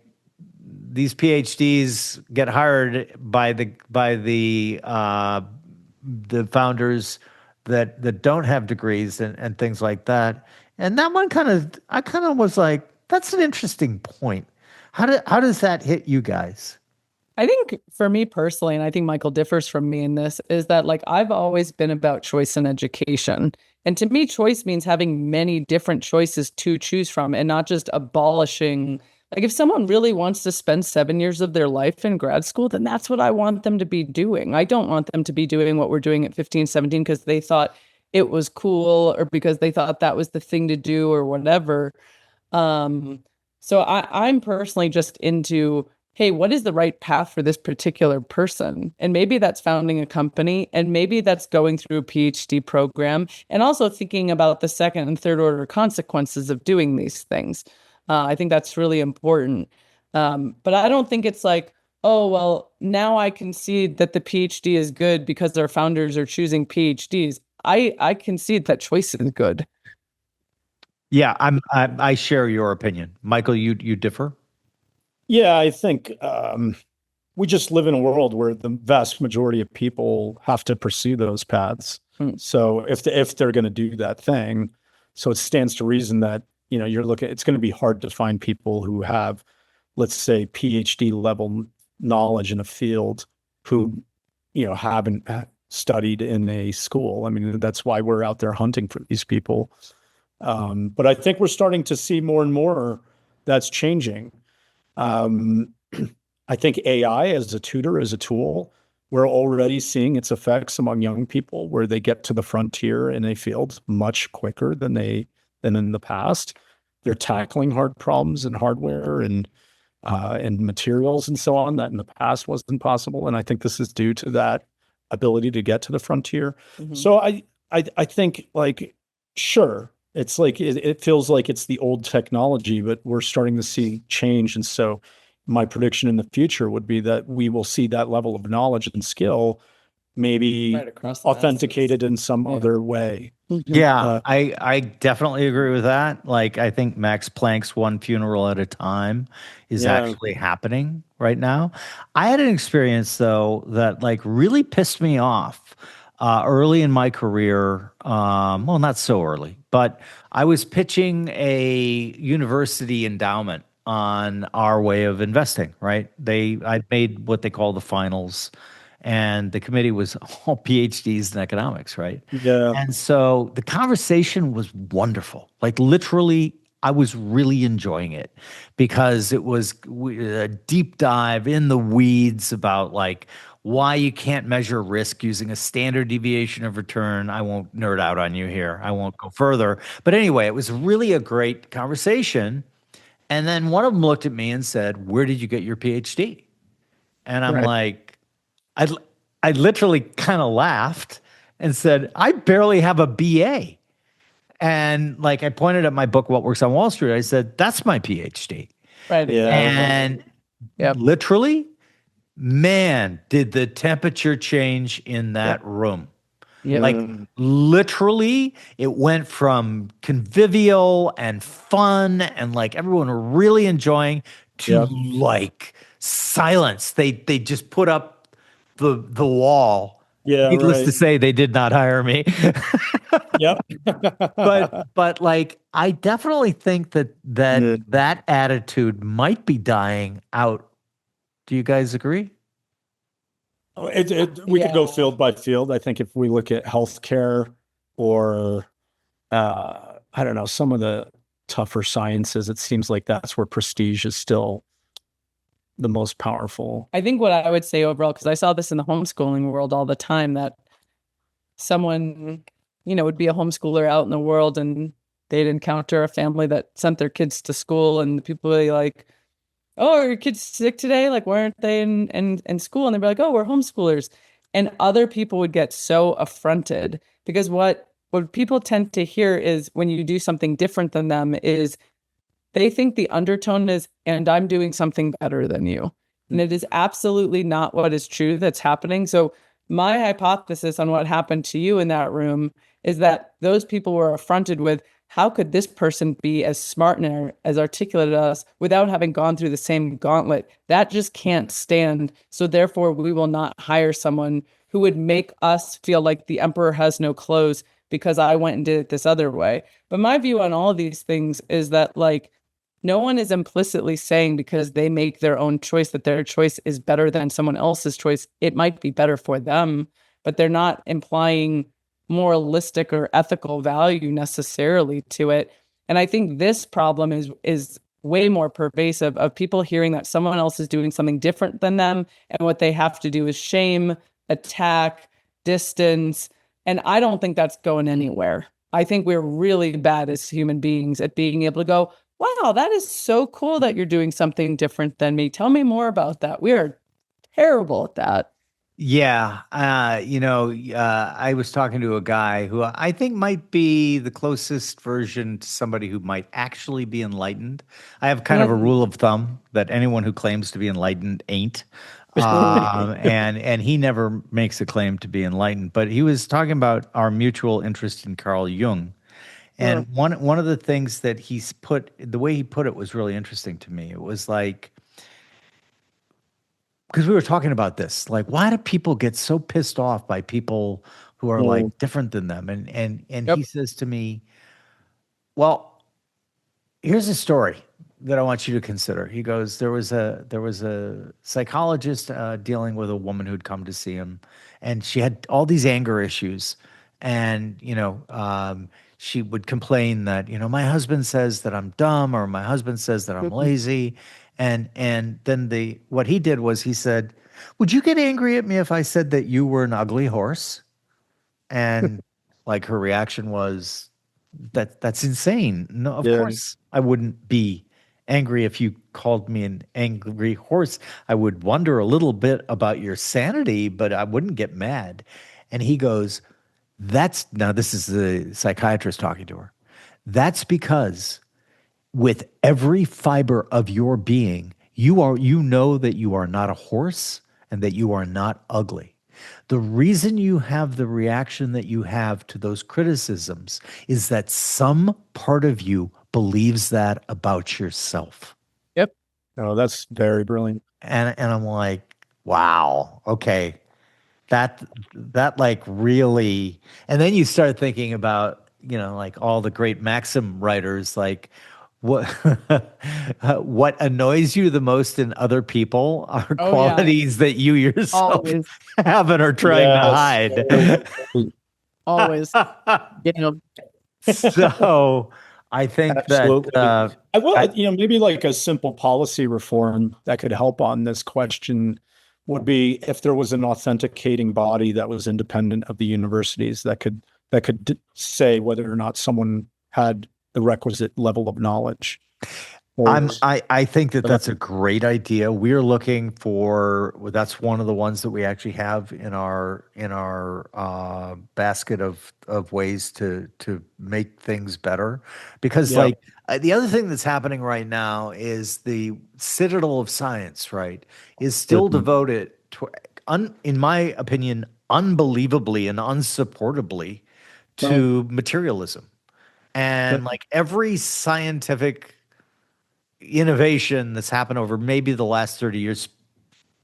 these PhDs get hired by the founders that don't have degrees and things like that. And that one I kind of was like, that's an interesting point. How does that hit you guys? I think for me personally, and I think Michael differs from me in this, is that like I've always been about choice in education. And to me, choice means having many different choices to choose from and not just abolishing. Like if someone really wants to spend 7 years of their life in grad school, then that's what I want them to be doing. I don't want them to be doing what we're doing at 15, 17 because they thought it was cool or because they thought that was the thing to do or whatever. So I'm personally just into, hey, what is the right path for this particular person? And maybe that's founding a company, and maybe that's going through a PhD program, and also thinking about the second and third order consequences of doing these things. I think that's really important. But I don't think it's like, oh, well, now I concede that the PhD is good because our founders are choosing PhDs. I concede that choice is good. Yeah, I share your opinion. Michael, you differ? Yeah, I think we just live in a world where the vast majority of people have to pursue those paths. So if they're going to do that thing, so it stands to reason that, it's going to be hard to find people who have, let's say, PhD level knowledge in a field who, haven't studied in a school. I mean, that's why we're out there hunting for these people. But I think we're starting to see more and more that's changing. I think AI as a tutor, as a tool, we're already seeing its effects among young people where they get to the frontier in a field much quicker than in the past. They're tackling hard problems in hardware and materials and so on that in the past wasn't possible. And I think this is due to that ability to get to the frontier. Mm-hmm. So I think, like, sure, it's like it feels like it's the old technology, but we're starting to see change. And so my prediction in the future would be that we will see that level of knowledge and skill maybe authenticated in some other way. Yeah, I definitely agree with that. Like, I think Max Planck's one funeral at a time is actually happening right now. I had an experience, though, that like really pissed me off early in my career. Well, not so early, but I was pitching a university endowment on our way of investing, right? I made what they call the finals, and the committee was all PhDs in economics, right? Yeah. And so the conversation was wonderful. Like, literally, I was really enjoying it because it was a deep dive in the weeds about like why you can't measure risk using a standard deviation of return. I won't nerd out on you here. I won't go further. But anyway, it was really a great conversation. And then one of them looked at me and said, "Where did you get your PhD?" And I'm like, I literally kind of laughed and said, "I barely have a BA." And like, I pointed at my book, What Works on Wall Street. I said, "That's my PhD." Right. Yeah. And literally, man, did the temperature change in that room. Yep. Like, literally, it went from convivial and fun and like everyone were really enjoying to like silence. They just put up the wall. Yeah. Needless to say, they did not hire me. Yep. but like, I definitely think that attitude might be dying out. Do you guys agree? We could go field by field. I think if we look at healthcare or, I don't know, some of the tougher sciences, it seems like that's where prestige is still the most powerful. I think what I would say overall, because I saw this in the homeschooling world all the time, that someone, would be a homeschooler out in the world and they'd encounter a family that sent their kids to school and people would be like, oh, are your kids sick today? Like, why aren't they in school? And they'd be like, oh, we're homeschoolers. And other people would get so affronted because what people tend to hear is when you do something different than them is they think the undertone is, and I'm doing something better than you. And it is absolutely not what is true that's happening. So my hypothesis on what happened to you in that room is that those people were affronted with, how could this person be as smart and as articulate as us without having gone through the same gauntlet? That just can't stand. So therefore, we will not hire someone who would make us feel like the emperor has no clothes because I went and did it this other way. But my view on all of these things is that, like, no one is implicitly saying because they make their own choice that their choice is better than someone else's choice. It might be better for them, but they're not implying moralistic or ethical value necessarily to it. And I think this problem is way more pervasive of people hearing that someone else is doing something different than them, and what they have to do is shame, attack, distance. And I don't think that's going anywhere. I think we're really bad as human beings at being able to go, wow, that is so cool that you're doing something different than me. Tell me more about that. We are terrible at that. Yeah. I was talking to a guy who I think might be the closest version to somebody who might actually be enlightened. I have kind of a rule of thumb that anyone who claims to be enlightened ain't. And he never makes a claim to be enlightened, but he was talking about our mutual interest in Carl Jung. And one of the things that the way he put it was really interesting to me. It was like, because we were talking about this, like, why do people get so pissed off by people who are like different than them? And he says to me, well, here's a story that I want you to consider. He goes, there was a psychologist dealing with a woman who'd come to see him, and she had all these anger issues, and she would complain that, my husband says that I'm dumb, or my husband says that I'm lazy. And then what he did was he said, would you get angry at me if I said that you were an ugly horse? And like her reaction was, that's insane. No, of course I wouldn't be angry if you called me an angry horse. I would wonder a little bit about your sanity, but I wouldn't get mad. And he goes, now this is the psychiatrist talking to her. That's because with every fiber of your being, you know that you are not a horse and that you are not ugly. The reason you have the reaction that you have to those criticisms is that some part of you believes that about yourself. Yep. Oh, that's very brilliant. And I'm like, wow, okay. That like really, and then you start thinking about, like all the great maxim writers, like what what annoys you the most in other people are qualities that you yourself have and are trying to hide. Always. So I think that I will, maybe like a simple policy reform that could help on this question would be if there was an authenticating body that was independent of the universities that could say whether or not someone had the requisite level of knowledge. I think that's a great idea. We're looking for, that's one of the ones that we actually have in our basket of ways to make things better. Because the other thing that's happening right now is the citadel of science, right, is still devoted to, in my opinion, unbelievably and unsupportably to materialism. And like every scientific innovation that's happened over maybe the last 30 years,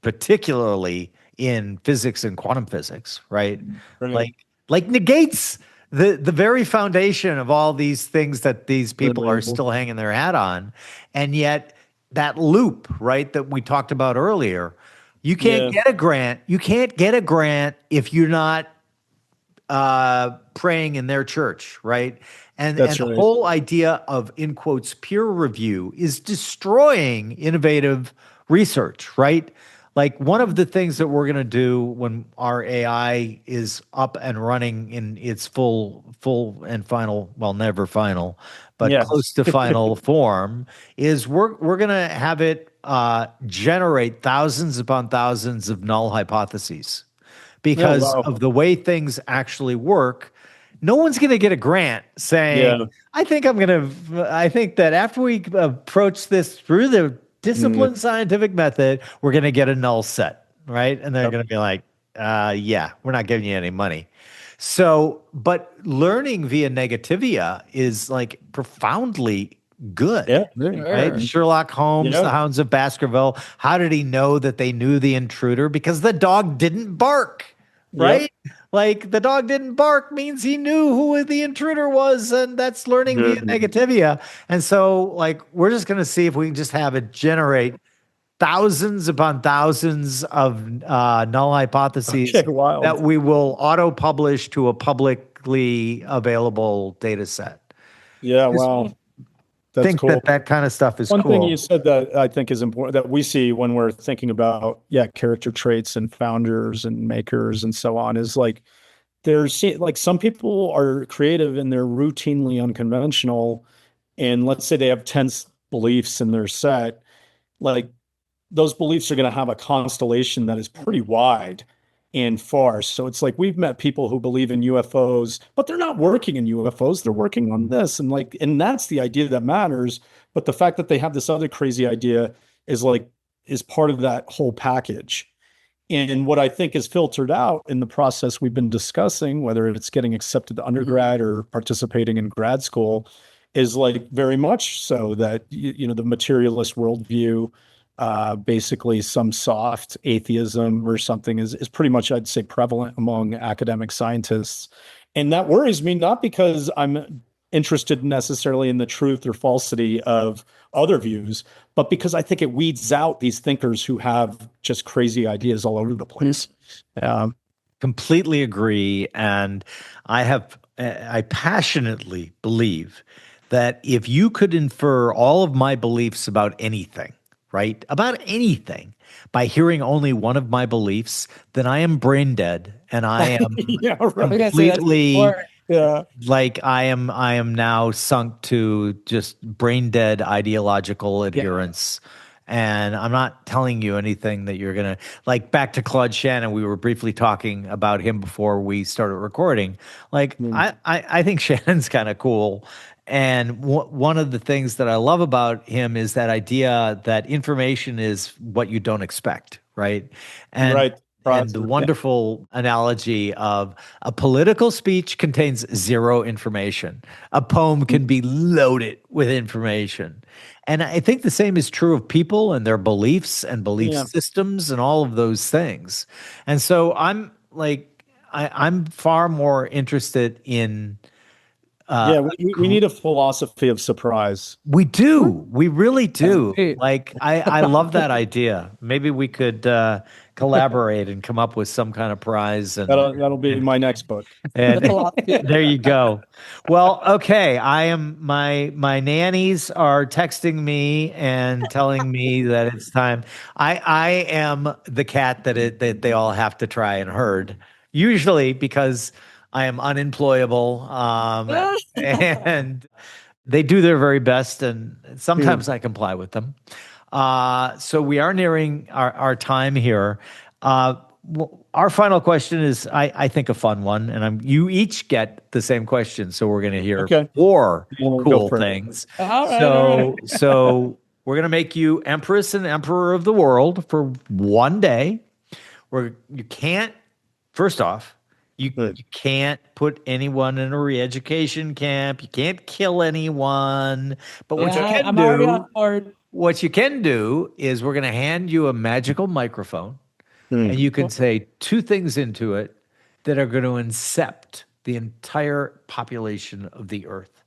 particularly in physics and quantum physics, right? Like negates the very foundation of all these things that these people are still hanging their hat on. And yet that loop, right, that we talked about earlier, you can't get a grant. You can't get a grant if you're not praying in their church, right? And the whole idea of, in quotes, peer review is destroying innovative research, right? Like one of the things that we're going to do when our AI is up and running in its full and final, well, never final, but close to final form, is we're going to have it generate thousands upon thousands of null hypotheses because wow. of the way things actually work. No one's going to get a grant saying, Yeah. I think that after we approach this through the disciplined scientific method, we're going to get a null set, right? And they're going to be like, yeah, we're not giving you any money. So, but learning via negativia is like profoundly good. Yeah. Right? Sherlock Holmes, Yeah. the Hounds of Baskerville. How did he know that they knew the intruder? Because the dog didn't bark, right? Like the dog didn't bark means he knew who the intruder was, and that's learning via negativia. And so, like, we're just going to see if we can just have it generate thousands upon thousands of null hypotheses that we will auto-publish to a publicly available data set. Yeah, wow. That's think cool. that kind of stuff is One cool. thing you said that I think is important that we see when we're thinking about, character traits and founders and makers and so on is like, there's like some people are creative and they're routinely unconventional. And let's say they have 10 beliefs in their set, like those beliefs are going to have a constellation that is pretty wide and far. So it's like we've met people who believe in UFOs, but they're not working in UFOs. They're working on this. And that's the idea that matters. But the fact that they have this other crazy idea is part of that whole package. And what I think is filtered out in the process we've been discussing, whether it's getting accepted to undergrad or participating in grad school, is like very much so that, the materialist worldview, basically some soft atheism or something is pretty much, I'd say, prevalent among academic scientists. And that worries me, not because I'm interested necessarily in the truth or falsity of other views, but because I think it weeds out these thinkers who have just crazy ideas all over the place. Completely agree. And I passionately believe that if you could infer all of my beliefs about anything, right, about anything, by hearing only one of my beliefs, then I am brain dead, and I am completely like I am now sunk to just brain dead ideological adherence. And I'm not telling you anything that you're going to, like, back to Claude Shannon. We were briefly talking about him before we started recording. Like, I think Shannon's kind of cool. And one of the things that I love about him is that idea that information is what you don't expect, right? And the wonderful analogy of a political speech contains zero information. A poem can be loaded with information. And I think the same is true of people and their beliefs and belief systems and all of those things. And so I'm like, I'm far more interested in we need a philosophy of surprise. We do. We really do. Like, I love that idea. Maybe we could collaborate and come up with some kind of prize. And that'll be my next book. And there you go. Well, okay. My nannies are texting me and telling me that it's time. I am the cat that they all have to try and herd, usually because I am unemployable, and they do their very best, and sometimes I comply with them. So we are nearing our time here. Our final question is, I think, a fun one, and you each get the same question, so we're going to hear four cool things. So we're going to make you Empress and Emperor of the world for one day. You can't, first off, you can't put anyone in a re-education camp. You can't kill anyone. But what you can do is we're going to hand you a magical microphone, and you can say two things into it that are going to incept the entire population of the earth.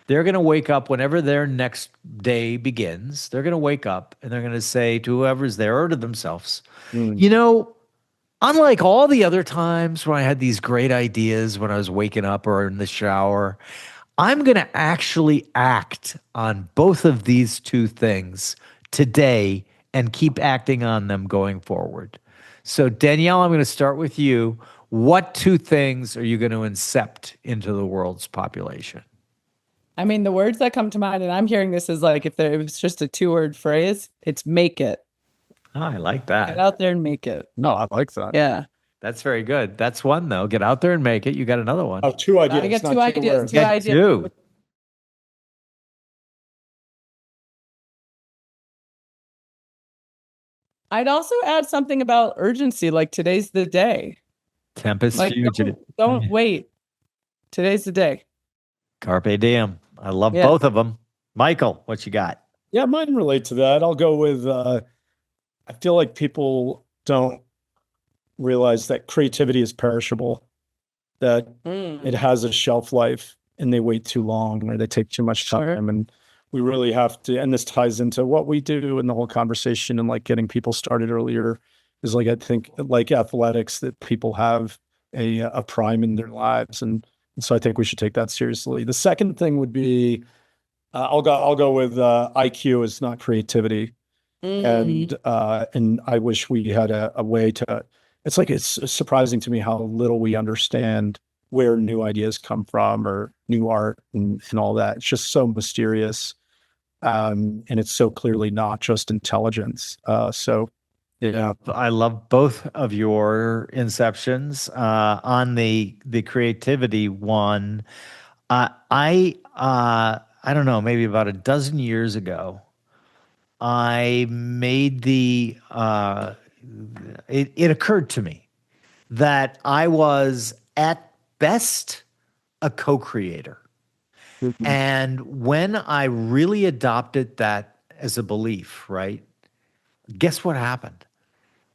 They're going to wake up whenever their next day begins. They're going to wake up and they're going to say to whoever's there or to themselves, unlike all the other times when I had these great ideas when I was waking up or in the shower, I'm going to actually act on both of these two things today and keep acting on them going forward. So, Danielle, I'm going to start with you. What two things are you going to incept into the world's population? I mean, the words that come to mind, and I'm hearing this is like if it was just a 2-word phrase, it's make it. Oh, I like Get that. out there and make it. No, I like that. Yeah. That's very good. That's one though. Get out there and make it. You got another one. Oh, 2 ideas. I get not 2 ideas. words. 2 Get ideas. 2. I'd also add something about urgency, like today's the day. Tempest Like fugit. don't wait. Today's the day. Carpe diem. I love Yeah. both of them. Michael, what you got? Yeah, mine relate to that. I'll go with, I feel like people don't realize that creativity is perishable, that it has a shelf life and they wait too long or they take too much time. Sure. And we really have to, and this ties into what we do in the whole conversation and like getting people started earlier is like, I think like athletics that people have a prime in their lives. And so I think we should take that seriously. The second thing would be, I'll go with IQ is not creativity. And I wish we had a way to, it's like, it's surprising to me how little we understand where new ideas come from or new art and all that. It's just so mysterious. And it's so clearly not just intelligence. So yeah. I love both of your inceptions. On the creativity one, I don't know, maybe about a dozen years ago, I made it occurred to me that I was at best a co-creator. And when I really adopted that as a belief, right? Guess what happened?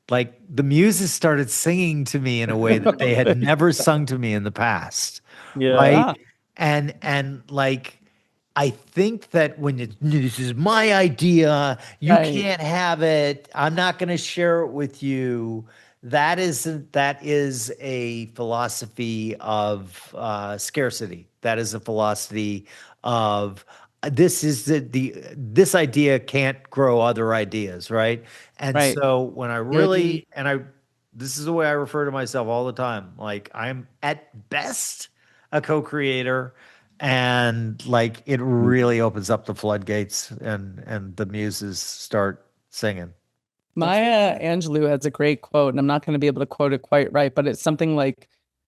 Like the muses started singing to me in a way that they had never sung to me in the past. Yeah. Right. And like, I think that when this is my idea, you Right. can't have it. I'm not going to share it with you. That is a philosophy of scarcity. That is a philosophy of this idea can't grow other ideas, right? And Right. so when I really this is the way I refer to myself all the time. Like I'm at best a co-creator, and like it really opens up the floodgates, and the muses start singing. Maya Angelou has a great quote, and I'm not going to be able to quote it quite right, but it's something like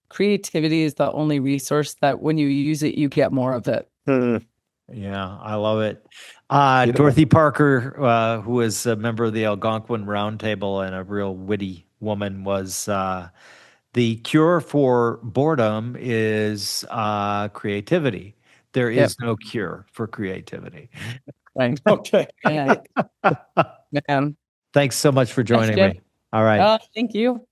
creativity is the only resource that when you use it, you get more of it. Yeah, I love it. Dorothy Parker, who was a member of the Algonquin Roundtable and a real witty woman, was the cure for boredom is creativity. There is no cure for creativity. Right. Okay. Yeah. Man. Thanks so much for joining Jim. me. All right. Thank you.